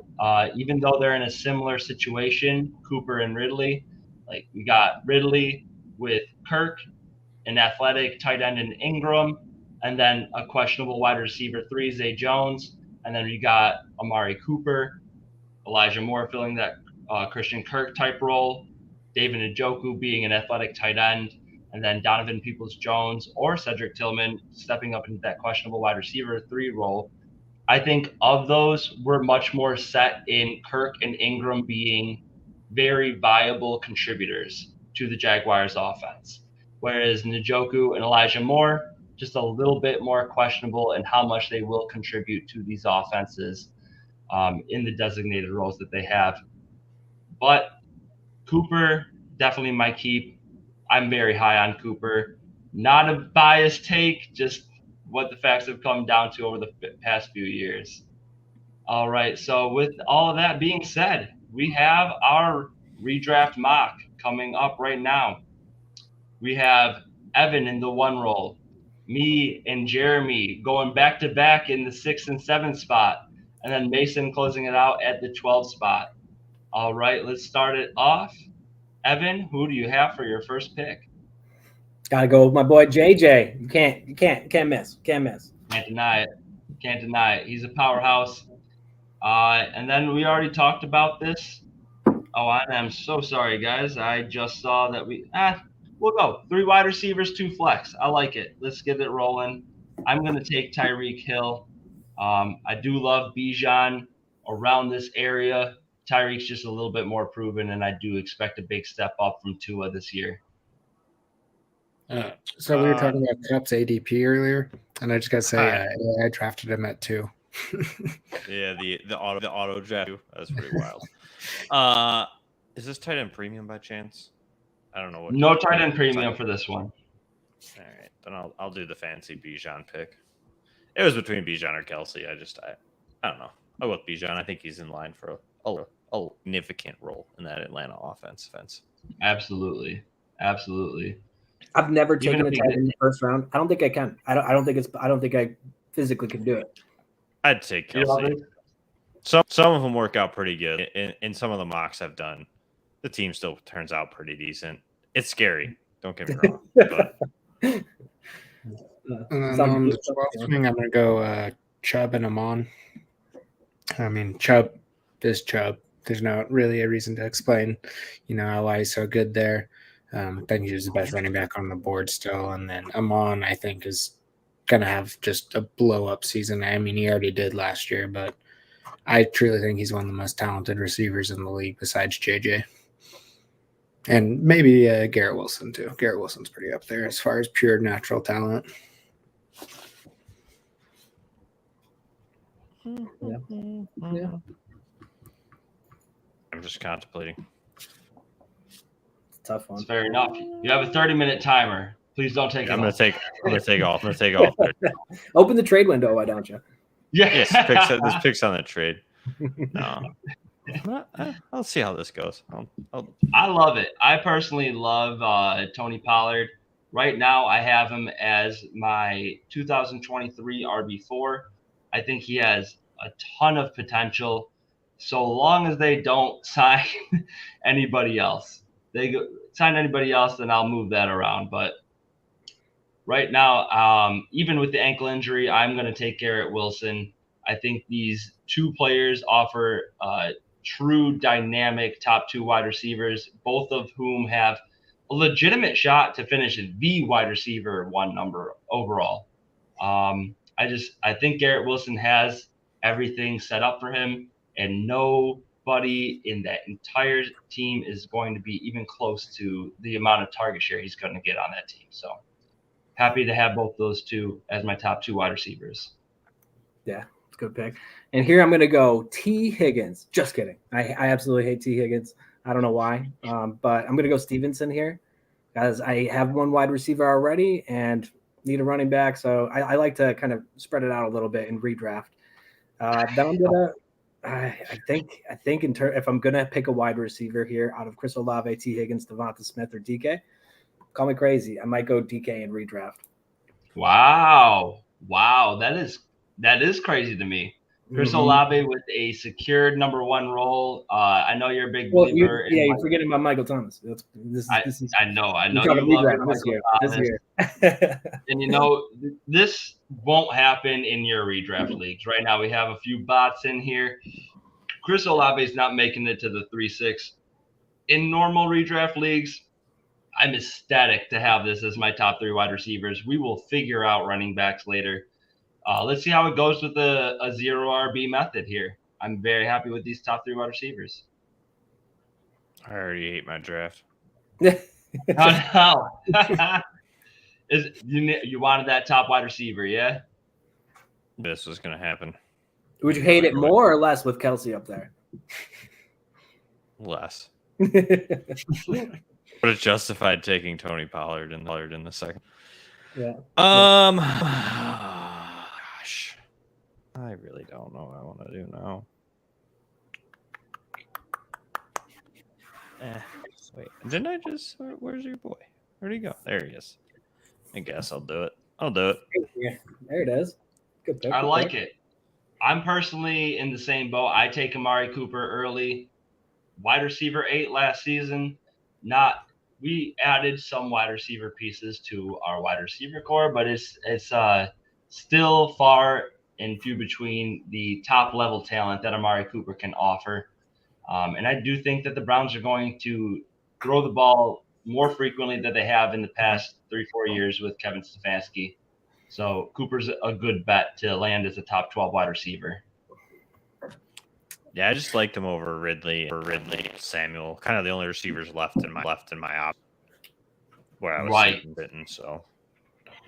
even though they're in a similar situation, Cooper and Ridley, like we got Ridley with Kirk, an athletic tight end in Ingram, and then a questionable wide receiver 3, Zay Jones. And then we got Amari Cooper, Elijah Moore filling that Christian Kirk type role, David Njoku being an athletic tight end, and then Donovan Peoples-Jones or Cedric Tillman stepping up into that questionable wide receiver 3 role. I think of those, we're much more set in Kirk and Ingram being very viable contributors to the Jaguars offense. Whereas Njoku and Elijah Moore, just a little bit more questionable in how much they will contribute to these offenses in the designated roles that they have. But Cooper, definitely my keep. I'm very high on Cooper. Not a biased take, just what the facts have come down to over the past few years. All right, so with all of that being said, we have our redraft mock coming up right now. We have Evan in the 1 role, me and Jeremy going back to back in the 6 and 7 spot, and then Mason closing it out at the 12 spot. All right, let's start it off. Evan, who do you have for your first pick? Gotta go with my boy JJ. You can't miss. Can't miss. Can't deny it. He's a powerhouse. And then we already talked about this. Oh, I am so sorry, guys. I just saw that we'll go 3 wide receivers, 2 flex. I like it. Let's get it rolling. I'm going to take Tyreek Hill. I do love Bijan around this area. Tyreek's just a little bit more proven, and I do expect a big step up from Tua this year. So we were talking about Cup's ADP earlier, and I just got to say, I drafted him at 2. Yeah, the auto draft. That's pretty wild. Is this tight end premium by chance? I don't know what. No tight end premium for this one. All right, then I'll do the fancy Bijan pick. It was between Bijan or Kelsey. I don't know. I'll go with Bijan. I think he's in line for a significant role in that Atlanta offense. Absolutely. I've never taken a tight end in the first round. I don't think I can. I don't think I physically can do it. I'd take Kelsey. Some of them work out pretty good. In some of the mocks I've done, the team still turns out pretty decent. It's scary. Don't get me wrong. But And then on the 12th swing, I'm going to go Chubb and Amon. I mean, Chubb is Chubb. There's not really a reason to explain, why he's so good there. I think he's the best running back on the board still. And then Amon, I think, is going to have just a blow-up season. I mean, he already did last year, but I truly think he's one of the most talented receivers in the league besides JJ. And maybe Garrett Wilson, too. Garrett Wilson's pretty up there as far as pure natural talent. Yeah. I'm just contemplating. It's a tough one. It's fair enough. You have a 30-minute timer. Please don't take it. I'm gonna off. take off. I'm gonna take off. Open the trade window, why don't you? Yeah. Yes, there's picks on the trade. No, I'll see how this goes. I love it. I personally love Tony Pollard. Right now, I have him as my 2023 RB4. I think he has a ton of potential, so long as they don't sign anybody else. Sign anybody else, then I'll move that around. But right now, even with the ankle injury, I'm going to take Garrett Wilson. I think these two players offer true dynamic top 2 wide receivers, both of whom have a legitimate shot to finish the wide receiver 1 number overall. I think Garrett Wilson has everything set up for him, and nobody in that entire team is going to be even close to the amount of target share he's going to get on that team. So happy to have both those two as my top 2 wide receivers. Yeah, it's a good pick. And here I'm going to go T. Higgins. Just kidding. I absolutely hate T. Higgins. I don't know why, but I'm going to go Stevenson here because I have one wide receiver already and need a running back. So I like to kind of spread it out a little bit in redraft. Then I'm going to I think if I'm going to pick a wide receiver here out of Chris Olave, T. Higgins, Devonta Smith, or DK, call me crazy. I might go DK in redraft. Wow. That is crazy to me. Chris Olave with a secured number 1 role. I know you're a big believer. You're forgetting about Michael Thomas. I know you love your Michael Thomas. And this won't happen in your redraft leagues. Right now we have a few bots in here. Chris Olave is not making it to the 3-6. In normal redraft leagues, I'm ecstatic to have this as my top 3 wide receivers. We will figure out running backs later. Let's see how it goes with a 0 RB method here. I'm very happy with these top 3 wide receivers. I already hate my draft. Oh, no. You wanted that top wide receiver, yeah? This was going to happen. Would you hate it more or less with Kelsey up there? Less. But it's justified taking Tony Pollard in the second. Yeah. Gosh. I really don't know what I want to do now. Wait, didn't I just? Where's your boy? Where'd he go? There he is. I guess I'll do it. Yeah, there it is. Good pick. I like it. I'm personally in the same boat. I take Amari Cooper early. Wide receiver 8 last season. We added some wide receiver pieces to our wide receiver core, but it's still far and few between the top level talent that Amari Cooper can offer. And I do think that the Browns are going to throw the ball more frequently than they have in the past 3-4 years with Kevin Stefanski. So Cooper's a good bet to land as a top 12 wide receiver. Yeah, I just liked him over Ridley, Samuel. Kind of the only receivers left in my op where I was bitten. So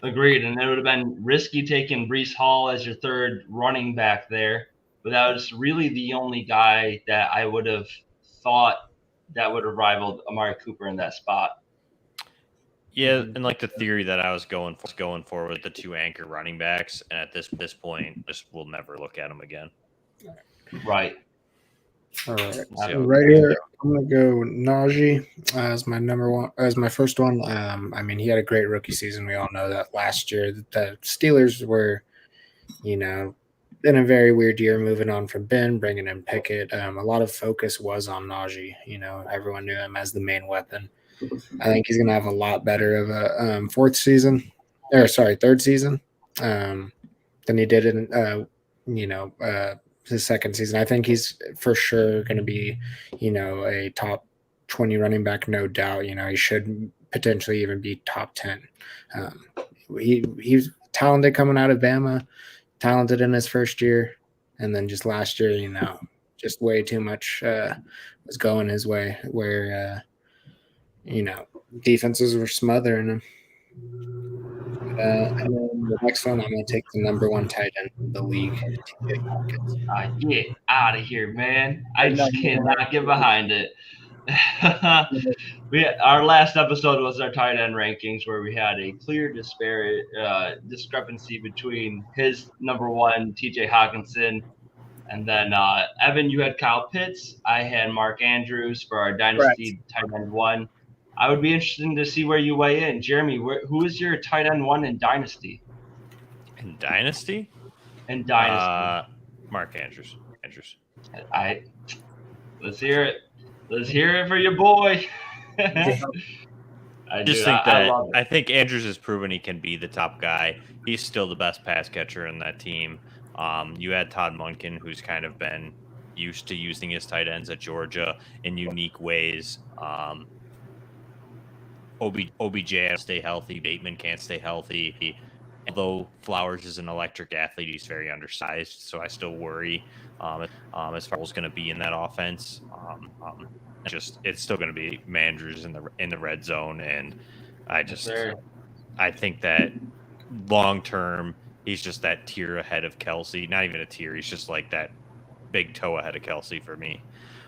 agreed, and it would have been risky taking Breece Hall as your 3rd running back there, but that was really the only guy that I would have thought that would have rivaled Amari Cooper in that spot. Yeah, and like the theory that I was going for with the 2 anchor running backs, and at this point, just we'll never look at them again. Right. All right. So right here, I'm gonna go Najee as my number 1, as my first one. I mean, he had a great rookie season. We all know that last year. The Steelers were, in a very weird year, moving on from Ben, bringing in Pickett. A lot of focus was on Najee. Everyone knew him as the main weapon. I think he's gonna have a lot better of a third season, than he did in his second season. I think he's for sure going to be, a top 20 running back, no doubt. He should potentially even be top 10. He's talented coming out of Bama, talented in his first year, and then just last year, just way too much was going his way where, defenses were smothering him. And then the next one, I'm going to take the number 1 tight end in the league. Get out of here, man. I just cannot get behind it. Our last episode was our tight end rankings, where we had a clear discrepancy between his number one, T.J. Hawkinson, and then Evan, you had Kyle Pitts. I had Mark Andrews for our Dynasty tight end one. I would be interested to see where you weigh in. Jeremy, who is your tight end one in Dynasty? In Dynasty? Mark Andrews. Let's hear it. Let's hear it for your boy. I think Andrews has proven he can be the top guy. He's still the best pass catcher in that team. You had Todd Monken, who's kind of been used to using his tight ends at Georgia in unique ways. OBJ can't stay healthy. Bateman can't stay healthy. Although Flowers is an electric athlete, he's very undersized, so I still worry as far as going to be in that offense. It's still going to be Mandrews in the red zone, and I think that long term he's just that tier ahead of Kelsey. Not even a tier; he's just like that big toe ahead of Kelsey for me.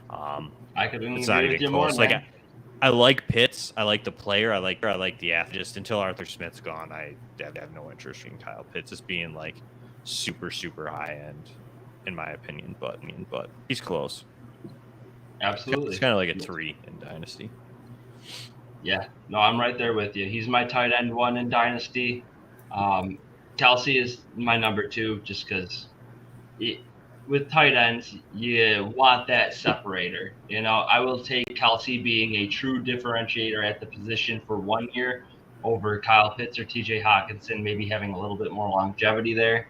I could it's not even close. Like I like Pitts. I like the player. I like the athlete. Just until Arthur Smith's gone, I have no interest in Kyle Pitts as being like super, super high end, in my opinion. But he's close. Absolutely. It's kind of like a 3 in Dynasty. Yeah. No, I'm right there with you. He's my tight end 1 in Dynasty. Kelsey is my number 2 just because with tight ends, you want that separator. I will take Kelsey being a true differentiator at the position for 1 year over Kyle Pitts or TJ Hawkinson, maybe having a little bit more longevity there.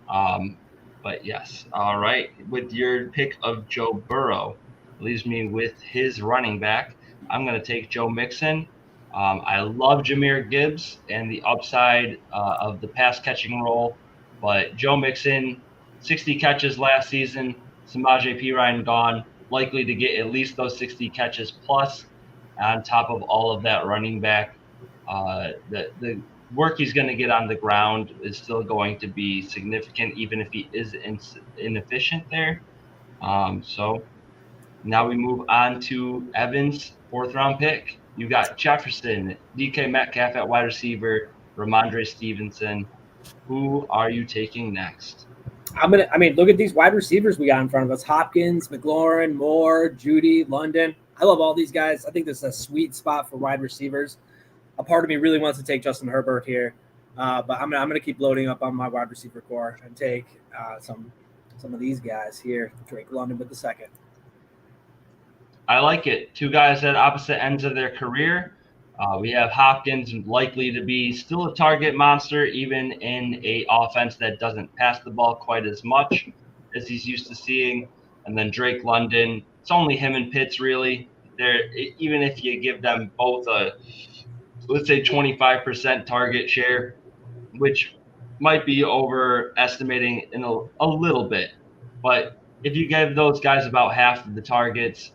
But yes, all right. With your pick of Joe Burrow, leaves me with his running back. I'm going to take Joe Mixon. I love Jahmyr Gibbs and the upside of the pass catching role, but Joe Mixon, 60 catches last season, Samaje Perine gone, likely to get at least those 60 catches plus on top of all of that running back. The work he's going to get on the ground is still going to be significant, even if he is inefficient there. So now we move on to Evan's 4th round pick. You got Jefferson, DK Metcalf at wide receiver, Ramondre Stevenson. Who are you taking next? Look at these wide receivers we got in front of us: Hopkins, McLaurin, Moore, Judy, London. I love all these guys. I think this is a sweet spot for wide receivers. A part of me really wants to take Justin Herbert here, but I'm gonna keep loading up on my wide receiver core and take some of these guys here. Drake London with the 2nd. I like it. 2 guys at opposite ends of their career. We have Hopkins likely to be still a target monster, even in a offense that doesn't pass the ball quite as much as he's used to seeing. And then Drake London, it's only him and Pitts really. Even if you give them both a, let's say, 25% target share, which might be overestimating in a little bit. But if you give those guys about half of the targets,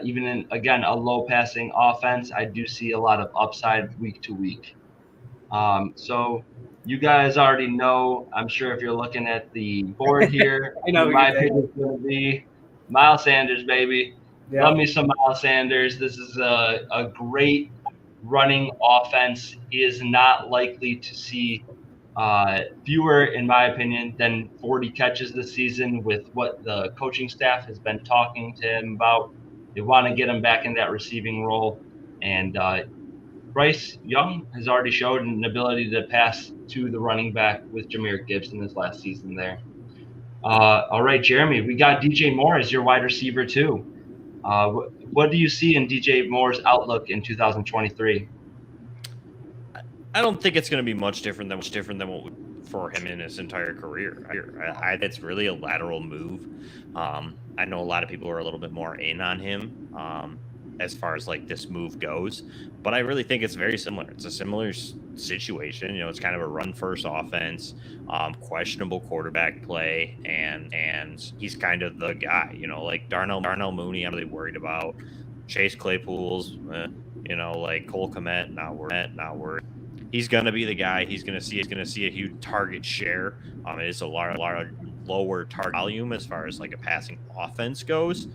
even in, again, a low passing offense, I do see a lot of upside week to week. So you guys already know, I'm sure if you're looking at the board here, I know my pick is going to be Miles Sanders, baby. Yeah. Love me some Miles Sanders. This is a great running offense. He is not likely to see fewer, in my opinion, than 40 catches this season with what the coaching staff has been talking to him about. They want to get him back in that receiving role. And Bryce Young has already showed an ability to pass to the running back with Jahmyr Gibbs in his last season there. All right, Jeremy, we got DJ Moore as your wide receiver too. What do you see in DJ Moore's outlook in 2023? I don't think it's going to be much different than what for him in his entire career. It's really a lateral move. I know a lot of people are a little bit more in on him as far as like this move goes, but I really think it's very similar. It's a similar situation. It's kind of a run first offense, questionable quarterback play, and he's kind of the guy. Like Darnell Mooney, I'm really worried about. Chase Claypool's, like Cole Kmet, not worried. He's gonna be the guy. He's gonna see a huge target share. It's a lot lower target volume as far as like a passing offense goes.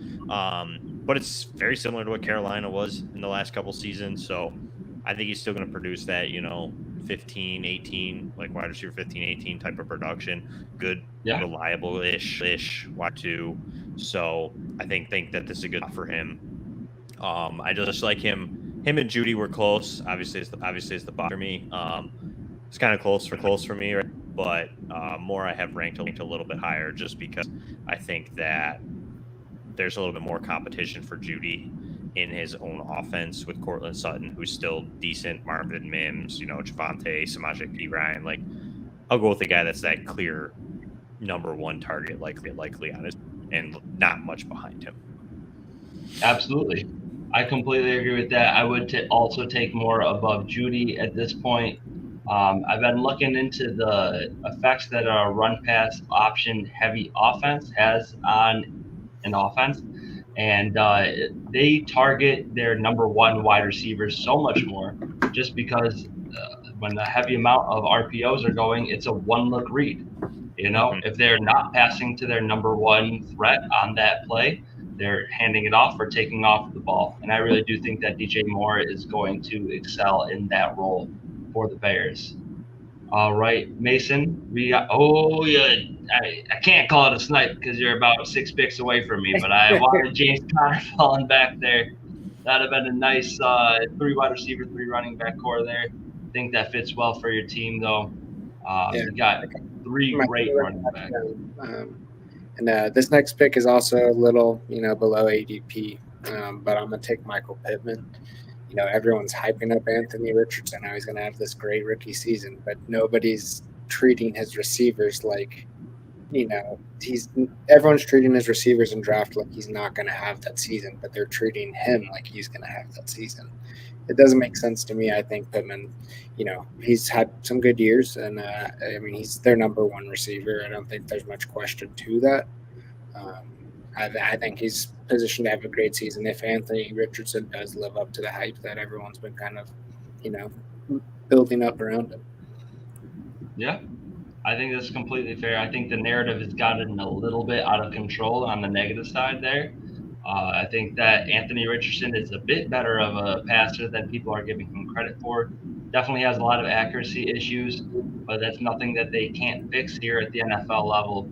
but it's very similar to what Carolina was in the last couple seasons. So I think he's still going to produce that, 15, 18, like wide receiver 15, 18 type of production. Good, reliable-ish wide two. So I think that this is a good for him. I just like him. Him and Judy were close. Obviously, it's the bottom for me. It's kind of close for me, right? But more I have ranked a little bit higher just because I think that there's a little bit more competition for Judy in his own offense with Cortland Sutton, who's still decent, Marvin Mims, Javonte, Samaje P. Ryan. Like, I'll go with the guy that's that clear number one target, likely on it, and not much behind him. Absolutely. I completely agree with that. I would also take more above Judy at this point. I've been looking into the effects that a run pass option heavy offense has on an offense, and they target their number one wide receivers so much more just because when a heavy amount of RPOs are going, it's a one look read. If they're not passing to their number one threat on that play, they're handing it off or taking off the ball. And I really do think that DJ Moore is going to excel in that role for the Bears. All right, Mason, we got. Oh yeah, I can't call it a snipe because you're about 6 picks away from me. But I wanted James Conner falling back there. That'd have been a nice 3 wide receiver, 3 running back core there. I think that fits well for your team though. You got 3 great running backs. And this next pick is also a little, below ADP, but I'm gonna take Michael Pittman. Everyone's hyping up Anthony Richardson. Now he's going to have this great rookie season, but nobody's treating his receivers like, everyone's treating his receivers in draft like he's not going to have that season, but they're treating him like he's going to have that season. It doesn't make sense to me. I think Pittman, he's had some good years, and he's their number one receiver. I don't think there's much question to that. I think he's positioned to have a great season if Anthony Richardson does live up to the hype that everyone's been kind of, building up around him. Yeah, I think that's completely fair. I think the narrative has gotten a little bit out of control on the negative side there. I think that Anthony Richardson is a bit better of a passer than people are giving him credit for. Definitely has a lot of accuracy issues, but that's nothing that they can't fix here at the NFL level.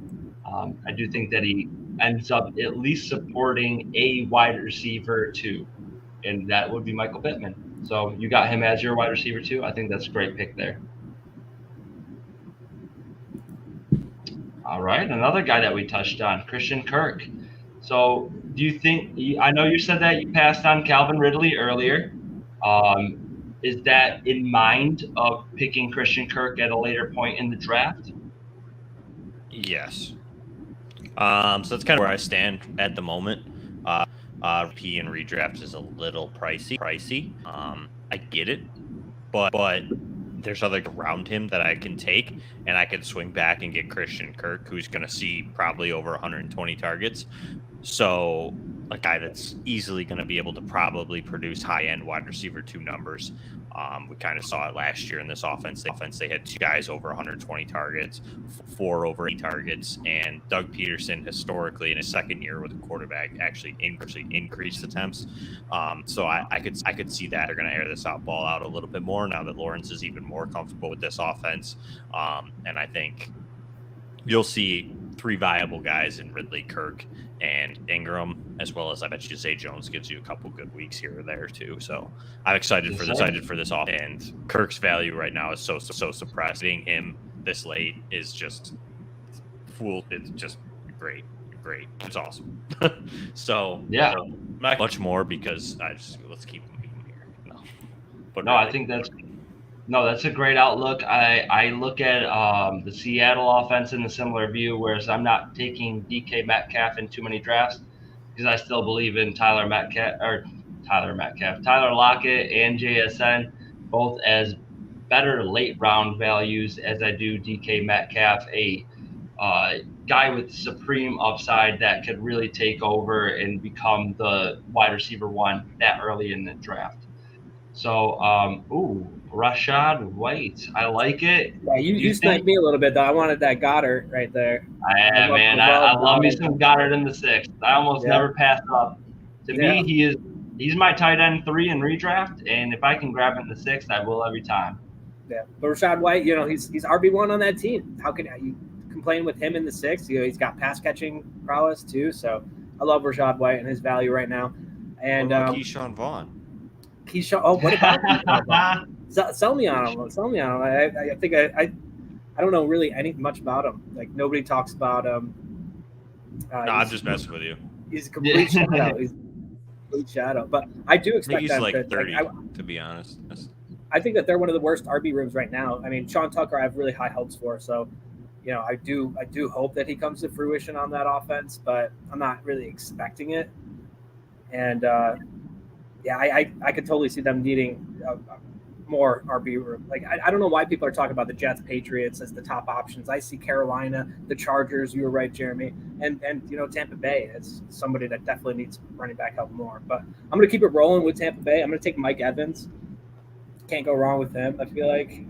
I do think that he ends up at least supporting a wide receiver too, and that would be Michael Pittman. So you got him as your wide receiver too. I think that's a great pick there. All right, another guy that we touched on, Christian Kirk. So do you think, I know you said that you passed on Calvin Ridley earlier. Is that in mind of picking Christian Kirk at a later point in the draft? Yes. So that's kind of where I stand at the moment. P and redraft is a little pricey. I get it, but there's other around him that I can take, and I can swing back and get Christian Kirk, who's going to see probably over 120 targets. So a guy that's easily going to be able to probably produce high-end wide receiver 2 numbers. We kind of saw it last year in this offense. They had 2 guys over 120 targets, 4 over 8 targets, and Doug Peterson historically in his second year with a quarterback actually increased attempts. So I could see that they're going to air this ball out a little bit more now that Lawrence is even more comfortable with this offense. And I think you'll see 3 viable guys in Ridley, Kirk, and Ingram, as well as I bet you Zay Jones gives you a couple good weeks here or there too. So I'm excited for this off. And Kirk's value right now is so suppressed. Hitting him this late is just It's just great. It's awesome. So yeah, not much more because let's keep moving here. I think that's a great outlook. I look at the Seattle offense in a similar view, whereas I'm not taking DK Metcalf in too many drafts because I still believe in Tyler Lockett and JSN both as better late round values as I do DK Metcalf, a guy with supreme upside that could really take over and become the wide receiver 1 that early in the draft. So, Rashad White. I like it. Yeah, you sniped me a little bit, though. I wanted that Goddard right there. I love me some Goddard in the 6th. I almost never passed up To me, he's my tight end 3 in redraft, and if I can grab him in the 6th, I will every time. Yeah, but Rachaad White, he's RB1 on that team. How can you complain with him in the 6th? He's got pass catching prowess too. So I love Rachaad White and his value right now. And what about Keyshawn Vaughn? What about Keyshawn Vaughn? Sell me on him. Sell me on him. I think I don't know really much about him. Like nobody talks about him. No, I'm just messing with you. He's a complete shadow. He's a complete shadow. But I do expect he's them like to, 30, to be honest. I think that they're one of the worst RB rooms right now. I mean, Sean Tucker, I have really high hopes for. So, I do hope that he comes to fruition on that offense, but I'm not really expecting it. And I could totally see them needing more RB room. Like I don't know why people are talking about the Jets, Patriots as the top options. I see Carolina, the Chargers. You were right, Jeremy, and Tampa Bay as somebody that definitely needs running back help more. But I'm going to keep it rolling with Tampa Bay. I'm going to take Mike Evans. Can't go wrong with him. I feel like,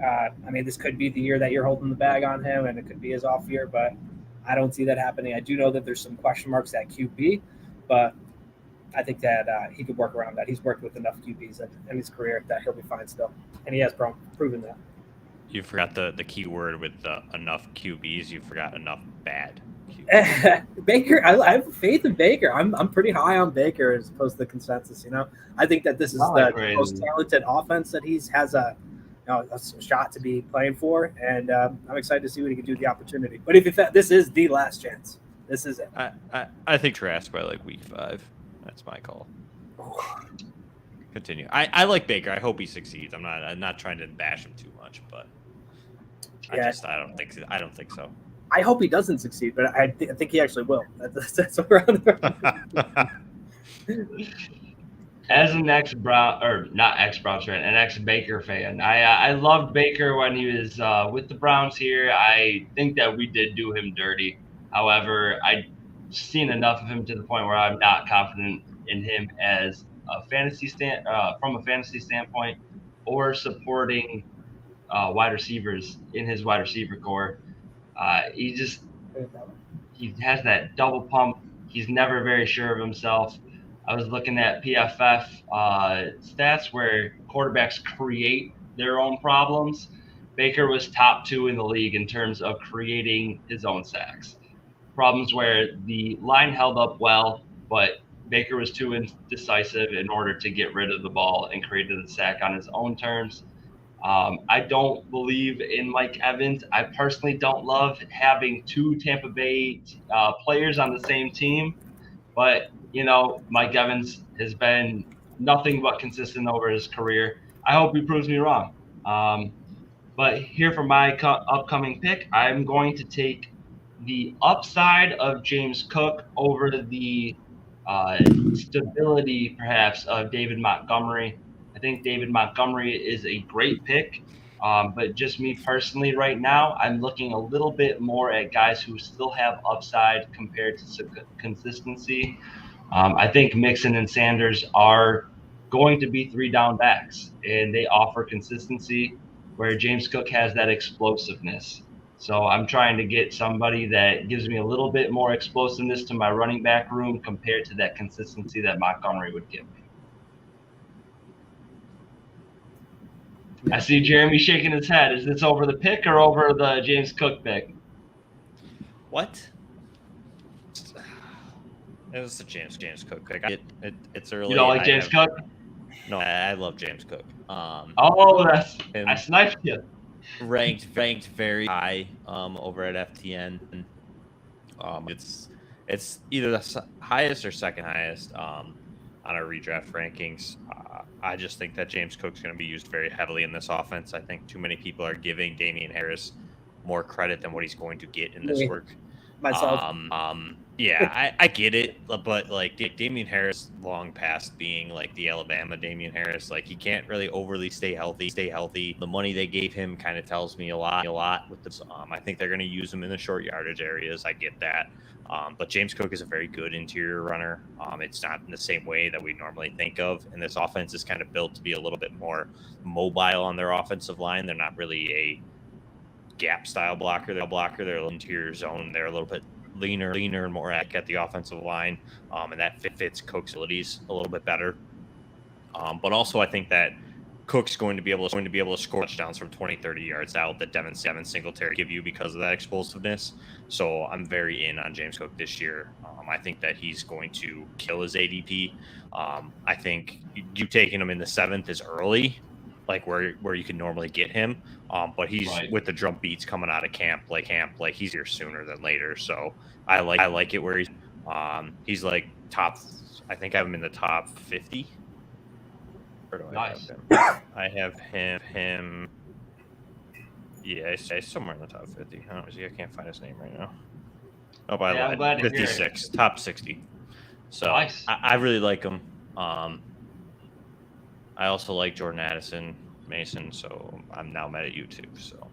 this could be the year that you're holding the bag on him, and it could be his off year, but I don't see that happening. I do know that there's some question marks at QB, but I think that he could work around that. He's worked with enough QBs in his career that he'll be fine still, and he has proven that. You forgot the key word with enough QBs. You forgot enough bad QBs. Baker, I have faith in Baker. I'm pretty high on Baker as opposed to the consensus. I think that this is the most talented offense that he has a shot to be playing for, and I'm excited to see what he can do with the opportunity. But this is the last chance. This is it. I think Trask by like week 5. That's my call. Continue. I like Baker. I hope he succeeds. I'm not trying to bash him too much, but I don't think so. I hope he doesn't succeed, but I think he actually will. That's what we're on the As an an ex-Baker fan, I loved Baker when he was with the Browns here. I think that we did do him dirty. However, I've seen enough of him to the point where I'm not confident in him as a from a fantasy standpoint, or supporting wide receivers in his wide receiver core. He has that double pump. He's never very sure of himself. I was looking at PFF stats where quarterbacks create their own problems. Baker was top 2 in the league in terms of creating his own sacks. Problems where the line held up well, but Baker was too indecisive in order to get rid of the ball and created the sack on his own terms. I don't believe in Mike Evans. I personally don't love having 2 Tampa Bay players on the same team, but Mike Evans has been nothing but consistent over his career. I hope he proves me wrong. But here for my upcoming pick, I'm going to take the upside of James Cook over the stability, perhaps, of David Montgomery. I think David Montgomery is a great pick, but just me personally right now, I'm looking a little bit more at guys who still have upside compared to consistency. I think Mixon and Sanders are going to be 3-down backs, and they offer consistency where James Cook has that explosiveness. So I'm trying to get somebody that gives me a little bit more explosiveness to my running back room compared to that consistency that Montgomery would give me. I see Jeremy shaking his head. Is this over the pick or over the James Cook pick? What? It was the James Cook pick. It's early. You don't like James Cook? No, I love James Cook. I sniped you. Ranked very high over at FTN. It's either the highest or second highest on our redraft rankings. I just think that James Cook's going to be used very heavily in this offense. I think too many people are giving Damian Harris more credit than what he's going to get in this work. Myself. Yeah, I get it, but like Damian Harris, long past being like the Alabama Damian Harris, like he can't really overly stay healthy. The money they gave him kind of tells me a lot with this. I think they're going to use him in the short yardage areas. I get that. But James Cook is a very good interior runner. It's not in the same way that we normally think of. And this offense is kind of built to be a little bit more mobile on their offensive line. They're not really a gap style blocker. They're interior zone. They're a little bit leaner and more at the offensive line, and that fits Cook's abilities a little bit better. But also, I think that Cook's going to be able to score touchdowns from 20, 30 yards out that Devin Singletary give you because of that explosiveness. So I'm very in on James Cook this year. I think that he's going to kill his ADP. I think you taking him in the 7th is early, like where you can normally get him. But he's Right. with the drum beats coming out of camp, he's here sooner than later. So I like it where he's like top. I think I have him in the top 50. Where do I Nice. have him? I have him. Yeah, he's somewhere in the top 50. I don't know. I can't find his name right now. Oh, I Yeah, I'm glad lied. to hear it. 56, top 60. So Nice. I really like him. I also like Jordan Addison, Mason. So I'm now mad at you too. So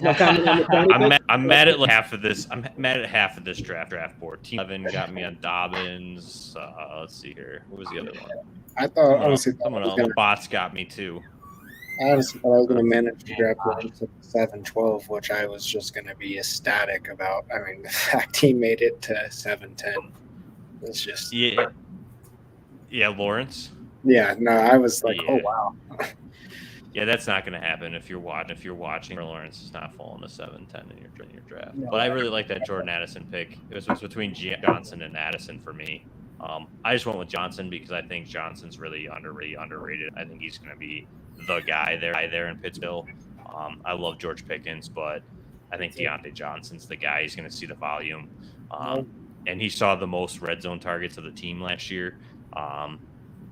No comment on the Tony pick? I'm mad at half of this. I'm mad at half of this draft board. Team 11 got me on Dobbins. Let's see here. What was the other one? I thought honestly, Someone else. The bots got me too. I honestly thought I was going to manage to draft Lawrence at 7-12, which I was just going to be ecstatic about. I mean, the fact he made it to 7-10, it's just yeah, Lawrence. Yeah, no, I was like, Yeah. oh wow. Yeah, that's not going to happen if you're watching. Lawrence is not falling to 7-10 in your draft. No. But I really like that Jordan Addison pick. It was between Johnson and Addison for me. I just went with Johnson because I think Johnson's really underrated. I think he's going to be the guy there in Pittsburgh. I love George Pickens, but I think Deontay Johnson's the guy. He's going to see the volume. And he saw the most red zone targets of the team last year.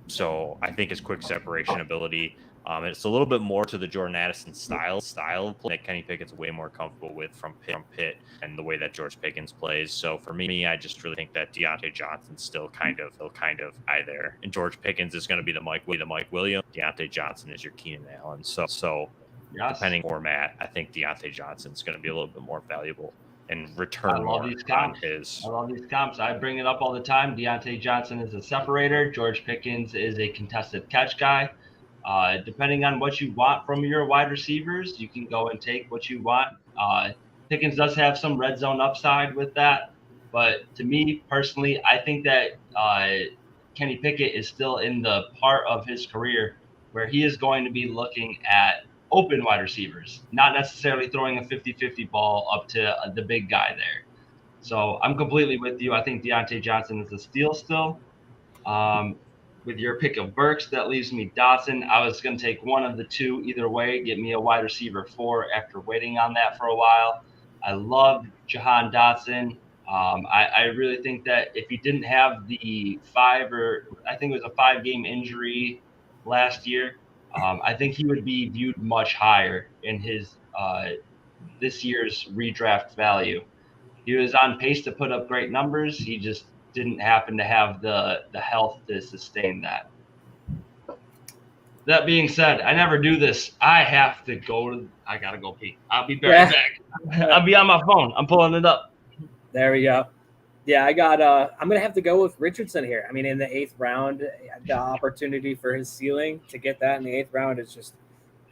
So I think his quick separation ability, it's a little bit more to the Jordan Addison style of play that Kenny Pickett's way more comfortable with from Pitt and the way that George Pickens plays. So for me, I just really think that Deontay Johnson's still kind of high there, and George Pickens is going to be the Mike Williams. Deontay Johnson is your Keenan Allen. So Yes. depending on format, I think Deontay Johnson's going to be a little bit more valuable and I return love more these on comps. his. I love these comps. I bring it up all the time. Deontay Johnson is a separator. George Pickens is a contested catch guy. Depending on what you want from your wide receivers, you can go and take what you want. Pickens does have some red zone upside with that. But to me personally, I think that Kenny Pickett is still in the part of his career where he is going to be looking at open wide receivers, not necessarily throwing a 50-50 ball up to the big guy there. So I'm completely with you. I think Deontay Johnson is a steal still. With your pick of Burks, that leaves me Dotson. I was going to take one of the two either way, get me a wide receiver 4 after waiting on that for a while. I love Jahan Dotson. I really think that if he didn't have the 5-game injury last year, I think he would be viewed much higher in his this year's redraft value. He was on pace to put up great numbers. He just didn't happen to have the health to sustain that. That being said, I never do this. I gotta go pee. I'll be right back. I'll be on my phone. I'm pulling it up. There we go. Yeah, I'm going to have to go with Richardson here. I mean, in the 8th round, the opportunity for his ceiling to get that in the 8th round is just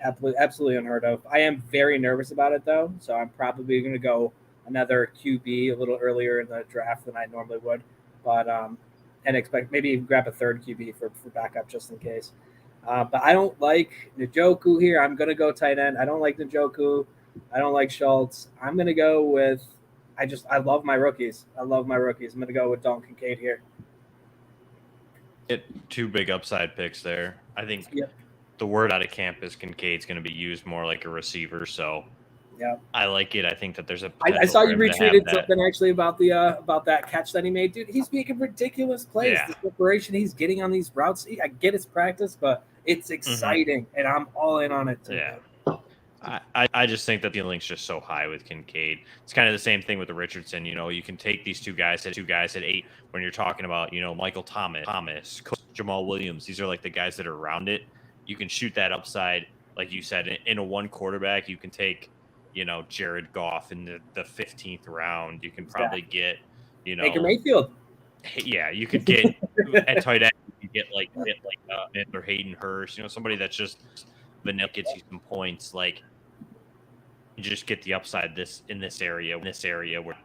absolutely unheard of. I am very nervous about it, though, so I'm probably going to go another QB a little earlier in the draft than I normally would, but and expect maybe even grab a 3rd QB for backup just in case. But I don't like Njoku here. I'm going to go tight end. I don't like Njoku. I don't like Schultz. I'm going to go with I love my rookies. I'm going to go with Dalton Kincaid here. Get 2 big upside picks there. I think the word out of camp is Kincaid's going to be used more like a receiver. So yeah, I like it. I think that there's a. I saw you retweeted something actually about that catch that he made. Dude, he's making ridiculous plays. Yeah. The separation he's getting on these routes. I get it's practice, but it's exciting, and I'm all in on it too. Yeah. I just think that the ceiling's just so high with Kincaid. It's kind of the same thing with the Richardson. You can take these two guys at 8 when you're talking about, Michael Thomas, Jamal Williams. These are like the guys that are around it. You can shoot that upside, like you said, in a 1 quarterback. You can take, Jared Goff in the 15th round. You can probably get, Baker Mayfield. Yeah, you could get at tight end. You get like or Hayden Hurst. Somebody that's just vanilla gets you some points. Like, you just get the upside in this area where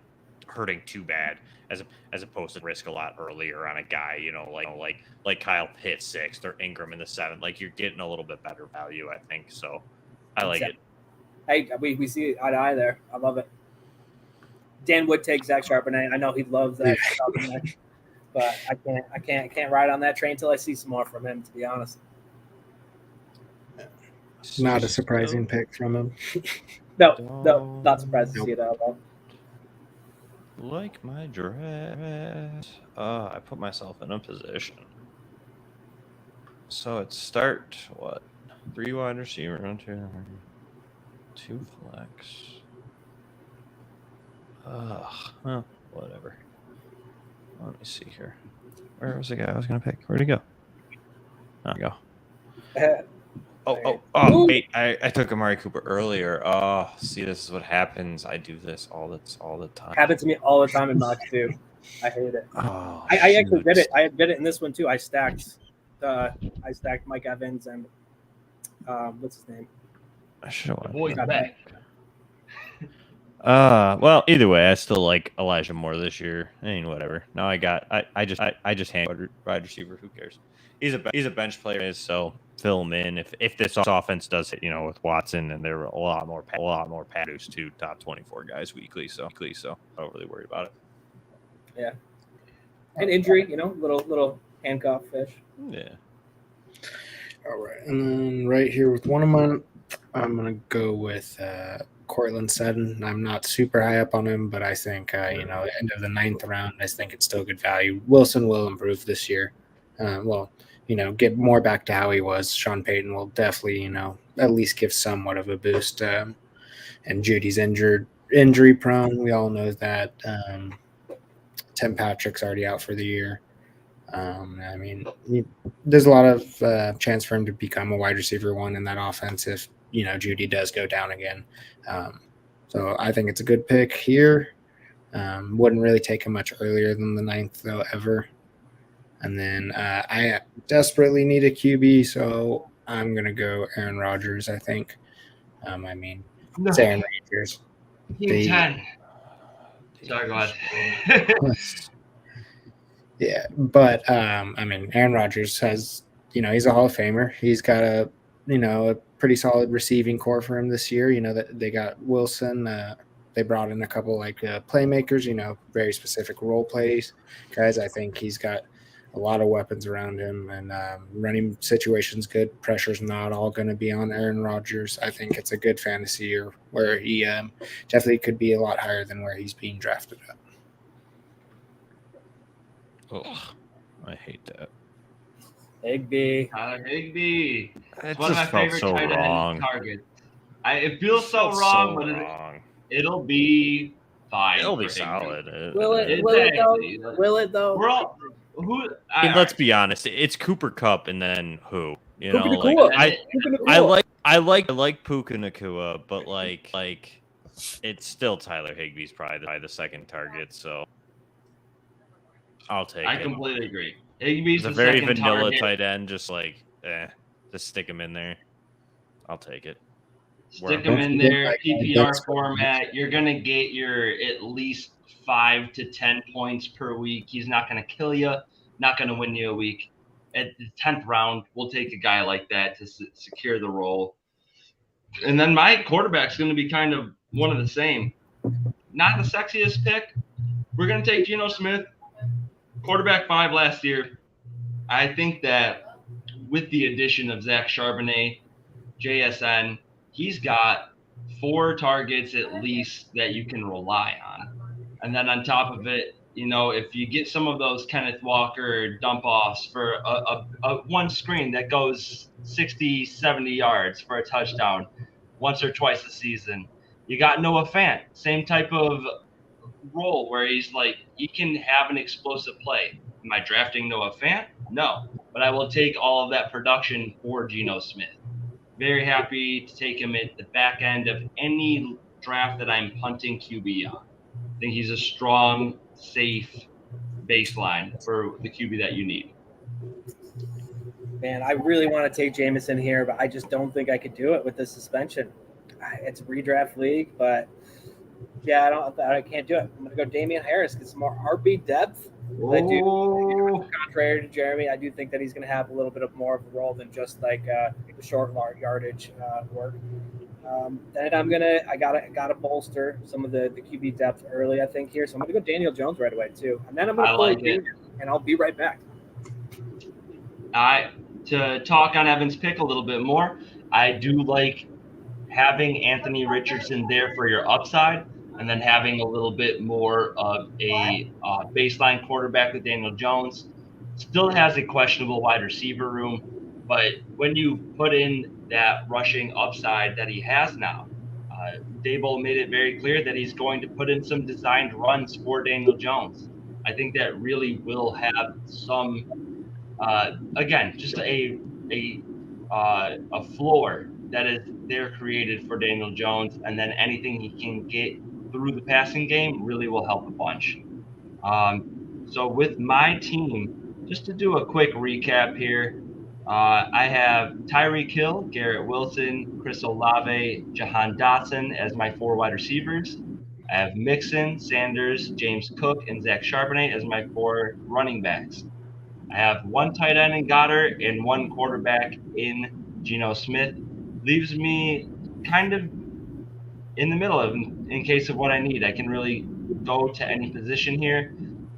hurting too bad as opposed to risk a lot earlier on a guy, like Kyle Pitts 6th or Ingram in the 7th. Like you're getting a little bit better value, I think. So I like it. Hey, we see eye to eye there. I love it. Dan would take Zach Charbonnet. I know he loves that Charbonnet, but I can't ride on that train until I see some more from him. To be honest, Not a surprising pick from him. No, not surprised to see that. Like my draft. I put myself in a position. So it's start what? 3 wide receiver, 2 flex. Whatever. Let me see here. Where was the guy I was gonna pick? Where'd he go? There we go. Oh! Wait! I took Amari Cooper earlier. Oh, see, this is what happens. I do this all the time. Happens to me all the time in mocks too. I hate it. Oh, I actually did it. I did it in this one too. I stacked Mike Evans and what's his name? I should have Boy, back. Well, either way, I still like Elijah Moore this year. I mean, whatever. No, I just hand wide receiver. Who cares? He's a bench player, so fill him in. If this offense does hit, with Watson, and there were a lot more padders to top 24 guys weekly, so I'm not really worried about it. Yeah, an injury, little handcuff fish. Yeah. All right, and then right here with one of mine, I'm gonna go with Cortland Sutton. I'm not super high up on him, but I think end of the 9th round, I think it's still good value. Wilson will improve this year. Get more back to how he was. Sean Payton will definitely, at least give somewhat of a boost. And Judy's injury prone. We all know that. Tim Patrick's already out for the year. There's a lot of chance for him to become a wide receiver 1 in that offense if, Judy does go down again. So I think it's a good pick here. Wouldn't really take him much earlier than the 9th, though, ever. And then I desperately need a QB, so I'm going to go Aaron Rodgers, I think. It's Aaron Rodgers. Team 10. Sorry, go ahead. Yeah, but, Aaron Rodgers has, he's a Hall of Famer. He's got a pretty solid receiving core for him this year. That they got Wilson. They brought in a couple playmakers, very specific role plays guys. I think he's got a lot of weapons around him, and running situation's good. Pressure's not all going to be on Aaron Rodgers. I think it's a good fantasy year where he definitely could be a lot higher than where he's being drafted at. Oh, I hate that. Higbee. Higbee. It One of my just felt favorite so tight wrong. end targets. It feels so wrong, but it'll be fine. It'll be solid. Will it though? We're all let's be honest. It's Cooper Kupp, and then who? I like Puka Nacua, but it's still Tyler Higbee's probably the second target. So I'll take it. I completely agree. Higbee's a very vanilla tight end, just stick him in there. I'll take it. Stick him in there, PPR format. You're going to get your at least 5 to 10 points per week. He's not going to kill you, not going to win you a week. At the 10th round, we'll take a guy like that to secure the role. And then my quarterback's going to be kind of one of the same. Not the sexiest pick. We're going to take Geno Smith, quarterback 5 last year. I think that with the addition of Zach Charbonnet, JSN, he's got 4 targets at least that you can rely on. And then on top of it, if you get some of those Kenneth Walker dump offs for a one screen that goes 60, 70 yards for a touchdown once or twice a season, you got Noah Fant, same type of role where he's he can have an explosive play. Am I drafting Noah Fant? No, but I will take all of that production for Geno Smith. Very happy to take him at the back end of any draft that I'm punting QB on. I think he's a strong, safe baseline for the QB that you need. Man, I really want to take Jameson here, but I just don't think I could do it with the suspension. It's a redraft league, but Yeah, I can't do it. I'm going to go Damian Harris, get some more RB depth. I do, Oh, contrary to Jeremy, I do think that he's going to have a little bit of more of a role than just like the short yardage work. Then I gotta bolster some of the QB depth early, I think here. So I'm gonna go Daniel Jones right away too, and then I'm gonna I Corey like it. Jr. and I'll be right back. To talk on Evan's pick a little bit more, I do like having Anthony Richardson there for your upside, and then having a little bit more of a baseline quarterback with Daniel Jones. Still has a questionable wide receiver room, but when you put in that rushing upside that he has now, Daboll made it very clear that he's going to put in some designed runs for Daniel Jones. I think that really will have some, again, just a floor that is there created for Daniel Jones, and then anything he can get through the passing game really will help a bunch. So with my team, just to do a quick recap here, I have Tyreek Hill, Garrett Wilson, Chris Olave, Jahan Dotson as my 4 wide receivers. I have Mixon, Sanders, James Cook, and Zach Charbonnet as my 4 running backs. I have 1 tight end in Goddard and 1 quarterback in Geno Smith. Leaves me kind of in the middle of in case of what I need. I can really go to any position here.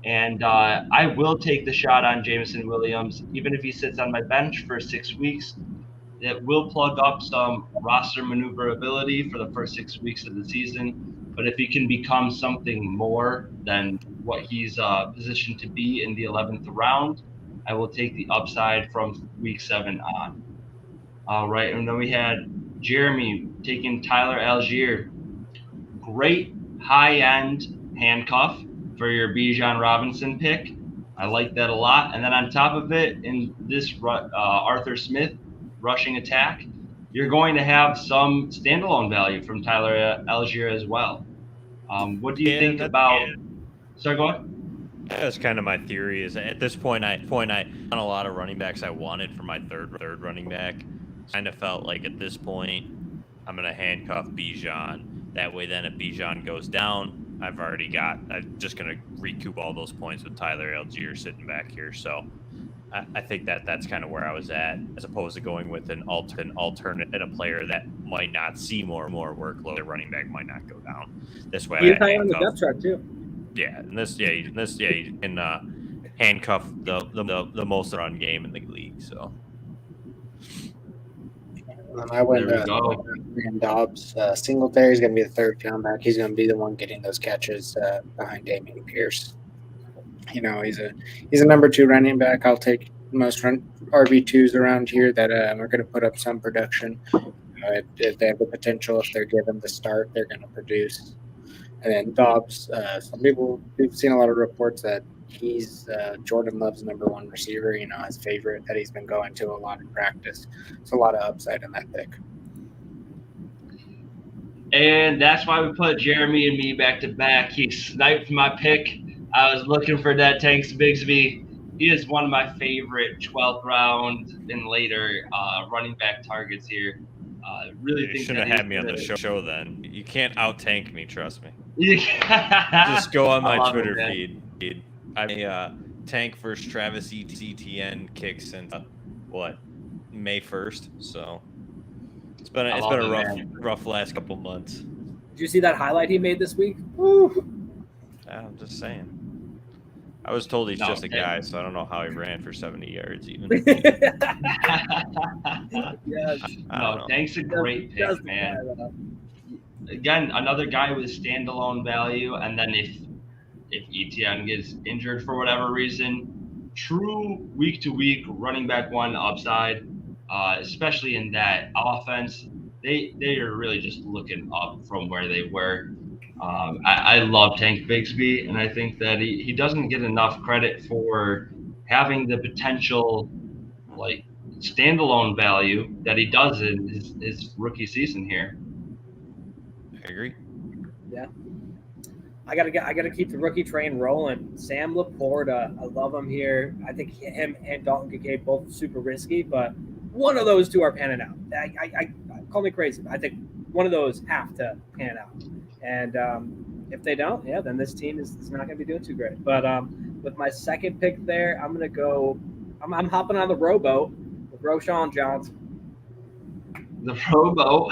And I will take the shot on Jameson Williams, even if he sits on my bench for 6 weeks. It will plug up some roster maneuverability for the first 6 weeks of the season. But if he can become something more than what he's positioned to be in the 11th round, I will take the upside from week 7 on. All right, and then we had Jeremy taking Tyler Algier. Great high-end handcuff for your Bijan Robinson pick. I like that a lot. And then on top of it, in this Arthur Smith rushing attack, you're going to have some standalone value from Tyler Algier as well. What do you think about? Sorry, go ahead. That's kind of my theory. Is at this point, I on a lot of running backs I wanted for my third running back. Kind of felt like at this point, I'm gonna handcuff Bijan. That way, then if Bijan goes down, I'm just gonna recoup all those points with Tyler Algier sitting back here. So I think that's kind of where I was at, as opposed to going with an alternate and a player that might not see more workload. The running back might not go down. This way, You're high on the depth chart too. Yeah, and you can handcuff the most run game in the league. So. I went Rand Dobbs. Singletary's going to be the third down back. He's going to be the one getting those catches behind Dameon Pierce. You know, he's a number 2 running back. I'll take most RB2s around here that are going to put up some production. If they have the potential, if they're given the start, they're going to produce. And then Dobbs, we've seen a lot of reports that he's Jordan Love's number 1 receiver, his favorite that he's been going to a lot in practice. It's a lot of upside in that pick. And that's why we put Jeremy and me back to back. He sniped my pick. I was looking for that Tanks Bigsby. He is one of my favorite 12th round and later running back targets here. Really think shouldn't have had me on the show then. You can't out-tank me, trust me. Yeah. Just go on my Twitter feed. I tank versus Travis Etienne kick since May 1st. So it's been a rough last couple months. Did you see that highlight he made this week? Woo. I'm just saying. I was told he's just a guy, so I don't know how he ran for 70 yards even. Yes. No, Tank's a great pick, man. Again, another guy with standalone value, and then if Etienne gets injured for whatever reason, true week-to-week running back 1 upside, especially in that offense, they are really just looking up from where they were. I love Tank Bigsby, and I think that he doesn't get enough credit for having the potential standalone value that he does in his rookie season here. I agree. Yeah. I gotta keep the rookie train rolling. Sam Laporta, I love him here. I think him and Dalton Kincaid both super risky, but one of those 2 are panning out. I call me crazy, but I think one of those have to pan out. And if they don't, yeah, then this team is not going to be doing too great. But with my second pick there, I'm going to go. I'm hopping on the rowboat with Roshan Johnson. The Robo.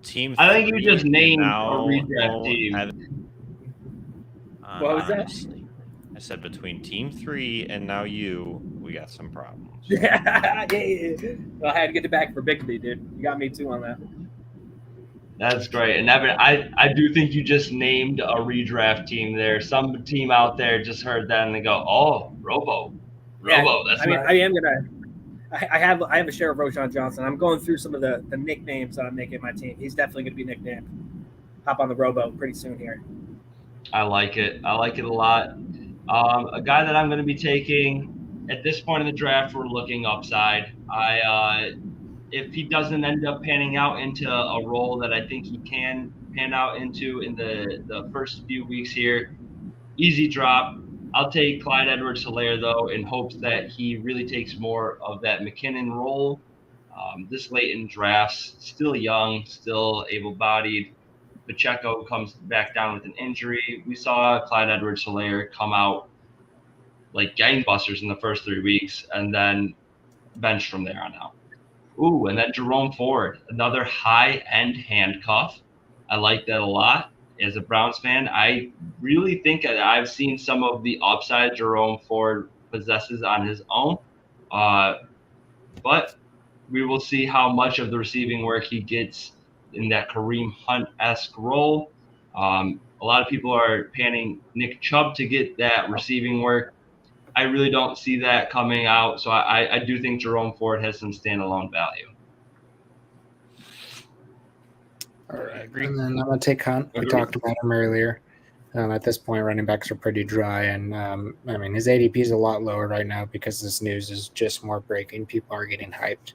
Team. I think you three, just and named now a redraft team. What was that? Honestly, I said between Team 3 and now you, we got some problems. Yeah. Well, I had to get it back for Bigby, dude. You got me too on that. That's great. And Evan, I do think you just named a redraft team there. Some team out there just heard that and they go, "Oh, Robo, Yeah, that's I mean, nice." I am gonna. I have a share of Roshan Johnson. I'm going through some of the nicknames that I'm making my team. He's definitely going to be nicknamed. Hop on the rowboat pretty soon here. I like it. I like it a lot. A guy that I'm going to be taking at this point in the draft, we're looking upside. If he doesn't end up panning out into a role that I think he can pan out into in the first few weeks here, easy drop. I'll take Clyde Edwards-Helaire, though, in hopes that he really takes more of that McKinnon role. This late in drafts, still young, still able-bodied. Pacheco comes back down with an injury. We saw Clyde Edwards-Helaire come out like gangbusters in the first 3 weeks and then bench from there on out. Ooh, and then Jerome Ford, another high-end handcuff. I like that a lot. As a Browns fan, I really think I've seen some of the upside Jerome Ford possesses on his own. But we will see how much of the receiving work he gets in that Kareem Hunt-esque role. A lot of people are panning Nick Chubb to get that receiving work. I really don't see that coming out, so I do think Jerome Ford has some standalone value. All right, and then I'm going to take Hunt. We talked about him earlier. At this point, running backs are pretty dry, and I mean his ADP is a lot lower right now because this news is just more breaking. People are getting hyped.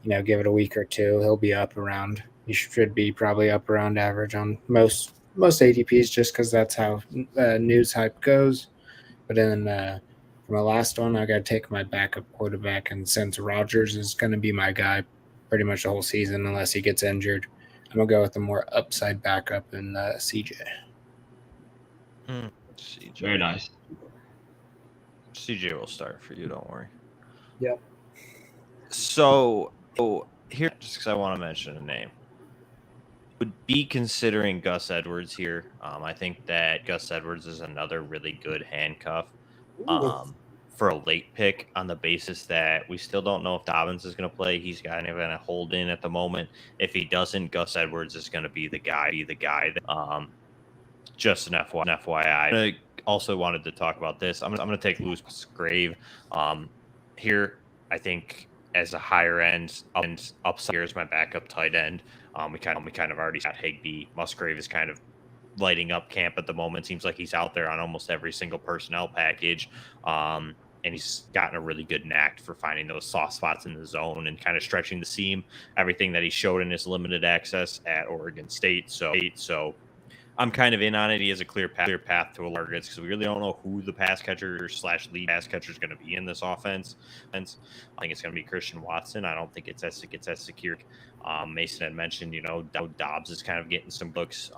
Give it a week or two, he'll be up around. He should be probably up around average on most ADPs, just because that's how news hype goes. But then for my last one, I got to take my backup quarterback, and since Rodgers is going to be my guy pretty much the whole season unless he gets injured, I'm going to go with a more upside backup in CJ. CJ. Very nice. CJ will start for you, don't worry. Yep. So here, just because I want to mention a name, would be considering Gus Edwards here. I think that Gus Edwards is another really good handcuff for a late pick on the basis that we still don't know if Dobbins is going to play. He's kind of going to hold in at the moment. If he doesn't, Gus Edwards is going to be the guy. That, just an FYI. I also wanted to talk about this. I'm going to take Louis Musgrave here. I think as a higher end upside, here's my backup tight end. We kind of already got Higbee. Musgrave is kind of lighting up camp at the moment. Seems like he's out there on almost every single personnel package. And he's gotten a really good knack for finding those soft spots in the zone and kind of stretching the seam, everything that he showed in his limited access at Oregon State. So I'm kind of in on it. He has a clear path to a targets because we really don't know who the pass catcher / lead pass catcher is going to be in this offense. I think it's going to be Christian Watson. I don't think it's as secure. Mason had mentioned, Dobbs is kind of getting some looks.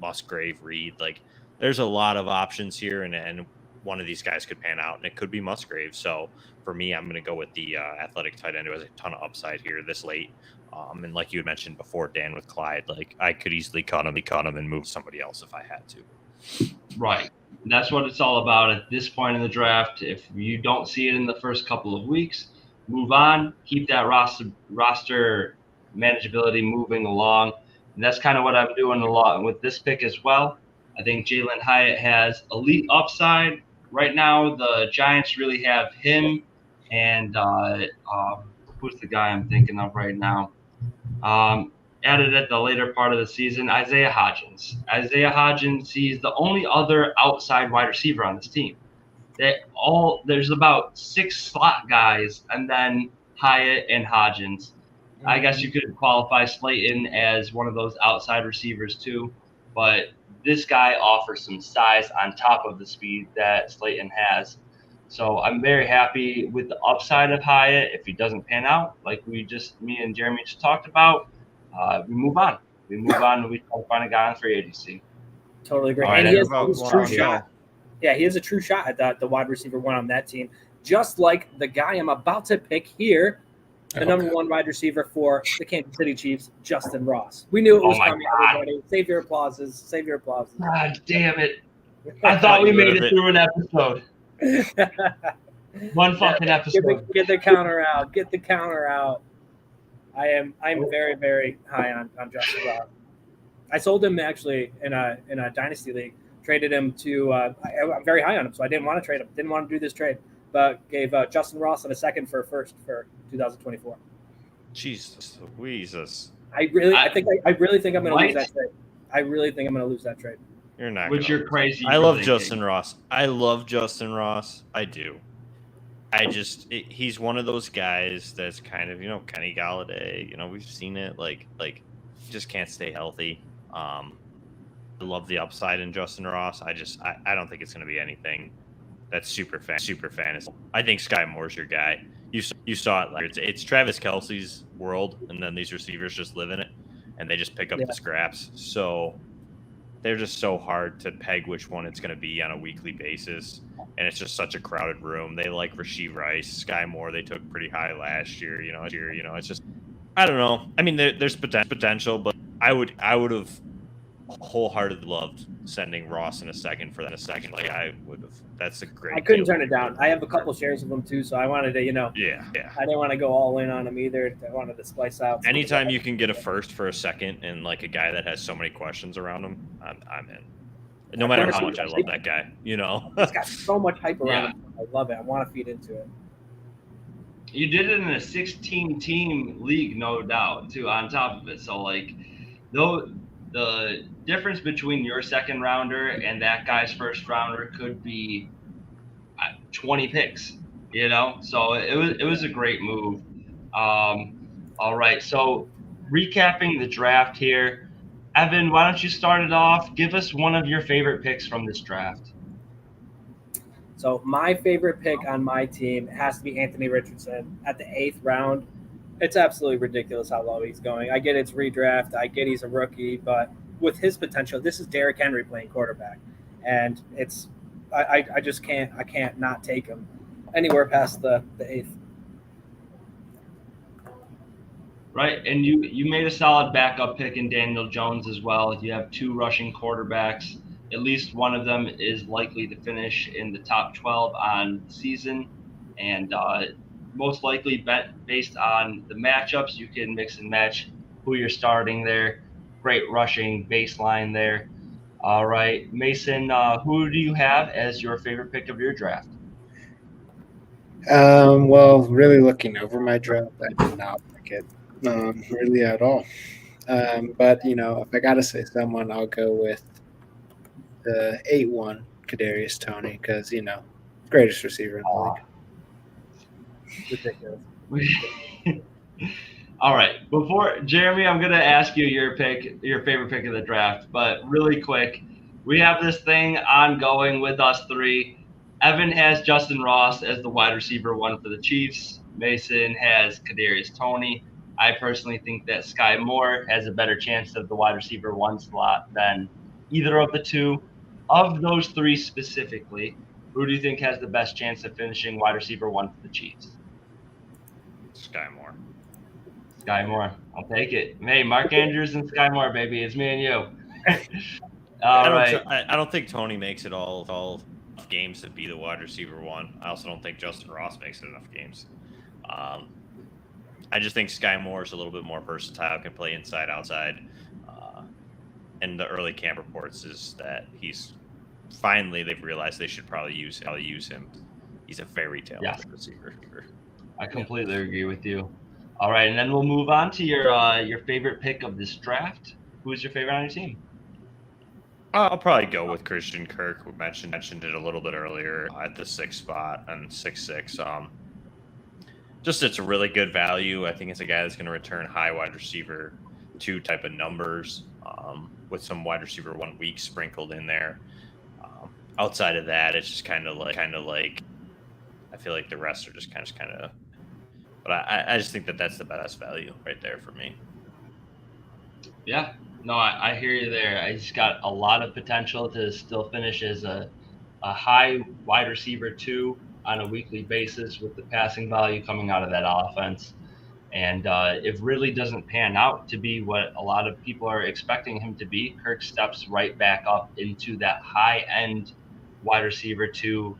Musgrave, Reed, there's a lot of options here, and one of these guys could pan out, and it could be Musgrave. So for me, I'm going to go with the athletic tight end who has a ton of upside here this late. And like you had mentioned before, Dan, with Clyde, I could easily cut him and move somebody else if I had to. Right. And that's what it's all about at this point in the draft. If you don't see it in the first couple of weeks, move on, keep that roster manageability moving along. And that's kind of what I'm doing a lot with this pick as well. I think Jalen Hyatt has elite upside. Right now, the Giants really have him and who's the guy I'm thinking of right now? Added at the later part of the season, Isaiah Hodgins. He's the only other outside wide receiver on this team. There's about 6 slot guys, and then Hyatt and Hodgins. I guess you could qualify Slayton as one of those outside receivers too, but this guy offers some size on top of the speed that Slayton has. So I'm very happy with the upside of Hyatt. If he doesn't pan out, like me and Jeremy just talked about, we move on. And we try to find a guy on free agency. Totally agree. All right, And he has about his true Warren shot. Yeah, he has a true shot at the wide receiver one on that team, just like the guy I'm about to pick here, the number one wide receiver for the Kansas City Chiefs, Justin Ross. We knew it was my coming, God. everybody. Save your applauses. Save your applauses. God damn it. I thought we made it through an episode. One fucking episode. Get the counter out. Get the counter out. I'm very, very high on Justin Ross. I sold him actually in a dynasty league. Traded him to. I'm very high on him, so I didn't want to trade him. Didn't want to do this trade, but gave Justin Ross and a second for a first for 2024. Jesus. I really think I'm going to lose that trade. I really think I'm going to lose that trade. You're not. Which you're crazy. I love Justin Ross. I love Justin Ross. I do. He's one of those guys that's kind of, Kenny Galladay. We've seen it. Like he just can't stay healthy. I love the upside in Justin Ross. I don't think it's going to be anything that's super fantasy. I think Sky Moore's your guy. You saw it. Like it's Travis Kelce's world, and then these receivers just live in it, and they just pick up the scraps. So they're just so hard to peg which one it's going to be on a weekly basis, and it's just such a crowded room. They like Rashee Rice, Sky Moore. They took pretty high last year. It's just I don't know. I mean, there's potential, but I would have wholeheartedly loved sending Ross in a second for that a second. Like I would have. That's a great. I couldn't turn it down. I have a couple shares of them too, so I wanted to, Yeah. I didn't want to go all in on them either. I wanted to splice out. Anytime you can get a first for a second and like a guy that has so many questions around him, I'm in. No matter how much I love that guy, He's got so much hype around him. I love it. I want to feed into it. You did it in a 16-team league, no doubt, too, on top of it. So, like, though the difference between your second rounder and that guy's first rounder could be 20 picks, So it was a great move. All right, so recapping the draft here, Evan, why don't you start it off? Give us one of your favorite picks from this draft. So my favorite pick on my team has to be Anthony Richardson at the 8th round. It's absolutely ridiculous how low he's going. I get it's redraft. I get he's a rookie, but with his potential, this is Derrick Henry playing quarterback, and I just can't not take him anywhere past the 8th. Right, and you made a solid backup pick in Daniel Jones as well. You have 2 rushing quarterbacks. At least one of them is likely to finish in the top 12 on the season, and most likely based on the matchups, you can mix and match who you're starting there. Great rushing baseline there. All right, Mason, who do you have as your favorite pick of your draft? Well, really looking over my draft, I did not pick it really at all. But if I gotta say someone, I'll go with the 8-1 Kadarius Toney because greatest receiver in the league. Ridiculous. All right. Before Jeremy, I'm gonna ask you your favorite pick of the draft, but really quick, we have this thing ongoing with us 3. Evan has Justin Ross as the wide receiver 1 for the Chiefs. Mason has Kadarius Toney. I personally think that Sky Moore has a better chance of the wide receiver 1 slot than either of the 2. Of those 3 specifically, who do you think has the best chance of finishing wide receiver 1 for the Chiefs? Sky Moore. Sky Moore. I'll take it. Hey, Mark Andrews and Sky Moore, baby. It's me and you. I don't think Toney makes it all games to be the wide receiver 1. I also don't think Justin Ross makes it enough games. I just think Sky Moore is a little bit more versatile, can play inside, outside. And the early camp reports is that they've realized they should probably use him. He's a very talented receiver. I completely agree with you. All right, and then we'll move on to your favorite pick of this draft. Who is your favorite on your team? I'll probably go with Christian Kirk. We mentioned it a little bit earlier at the 6th spot and 6'6". Just it's a really good value. I think it's a guy that's going to return high wide receiver 2 type of numbers with some wide receiver 1 week sprinkled in there. Outside of that, it's just kind of like I feel like the rest are just kind of. But I just think that's the best value right there for me. Yeah, No, I hear you there. He's got a lot of potential to still finish as a high wide receiver 2 on a weekly basis with the passing value coming out of that offense. And it really doesn't pan out to be what a lot of people are expecting him to be. Kirk steps right back up into that high end wide receiver 2,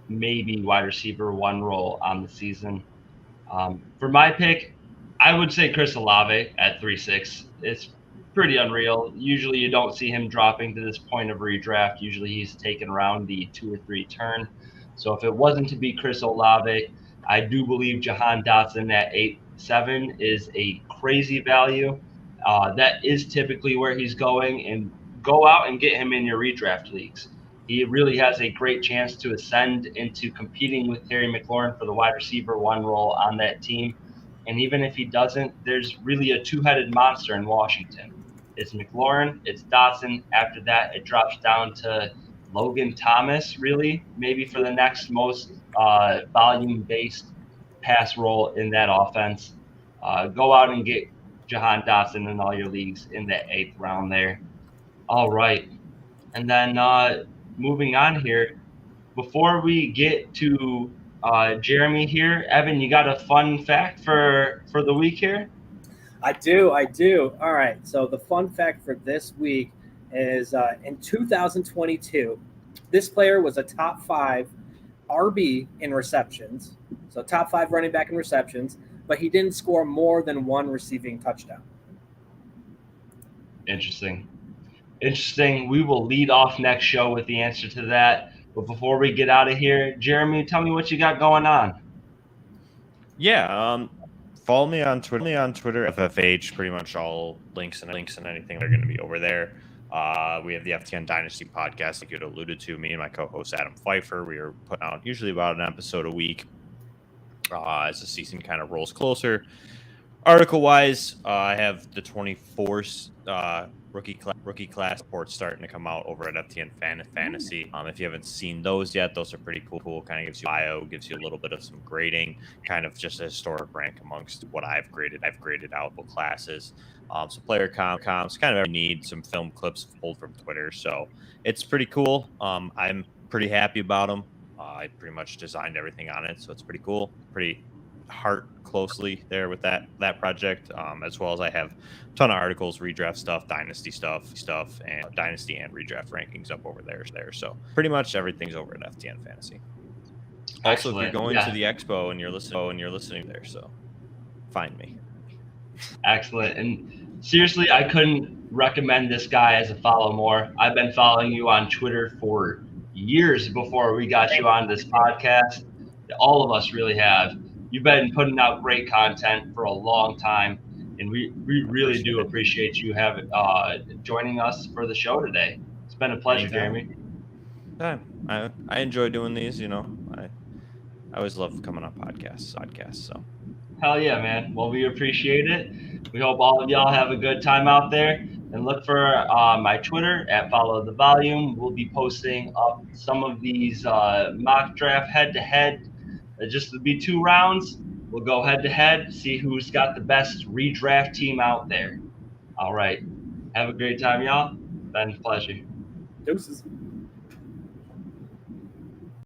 maybe wide receiver 1 role on the season. For my pick, I would say Chris Olave at 3.6. It's pretty unreal. Usually you don't see him dropping to this point of redraft. Usually he's taken around the 2 or 3 turn. So if it wasn't to be Chris Olave, I do believe Jahan Dotson at 8.7 is a crazy value. That is typically where he's going, and go out and get him in your redraft leagues. He really has a great chance to ascend into competing with Terry McLaurin for the wide receiver 1 role on that team. And even if he doesn't, there's really a two-headed monster in Washington. It's McLaurin, it's Dotson. After that, it drops down to Logan Thomas, really, maybe for the next most volume-based pass role in that offense. Go out and get Jahan Dotson in all your leagues in the 8th round there. All right. And then moving on here, before we get to Jeremy here, Evan, you got a fun fact for the week here? I do. All right. So the fun fact for this week is in 2022, this player was a top 5 RB in receptions. So top 5 running back in receptions, but he didn't score more than 1 receiving touchdown. Interesting. We will lead off next show with the answer to that. But before we get out of here, Jeremy, tell me what you got going on. Yeah, follow me on Twitter, FFH. Pretty much all links and anything are going to be over there. We have the FTN Dynasty podcast, like you had alluded to. Me and my co-host Adam Pfeiffer. We are putting out usually about an episode a week as the season kind of rolls closer. Article-wise, I have the 24th rookie class reports starting to come out over at FTN Fantasy. If you haven't seen those yet, those are pretty cool. Kind of gives you bio, gives you a little bit of some grading, kind of just a historic rank amongst what I've graded out classes. So player comps, kind of need some film clips pulled from Twitter. So it's pretty cool. I'm pretty happy about them. I pretty much designed everything on it, so it's pretty cool. Pretty heart closely there with that project, as well as I have a ton of articles, redraft stuff, dynasty stuff, and dynasty and redraft rankings up over there. So pretty much everything's over at FTN Fantasy. Also, if you're going to the expo and you're listening there, so find me. Excellent. And seriously, I couldn't recommend this guy as a follow more. I've been following you on Twitter for years before we got you on this podcast. All of us really have. You've been putting out great content for a long time, and we really do appreciate you joining us for the show today. It's been a pleasure, Jeremy. I enjoy doing these. I always love coming on podcasts. So hell yeah, man. Well, we appreciate it. We hope all of y'all have a good time out there. And look for my Twitter at Follow the Volume. We'll be posting up some of these mock draft head-to-head. Just to be 2 rounds. We'll go head-to-head, see who's got the best redraft team out there. All right. Have a great time, y'all. Been a pleasure. Deuces.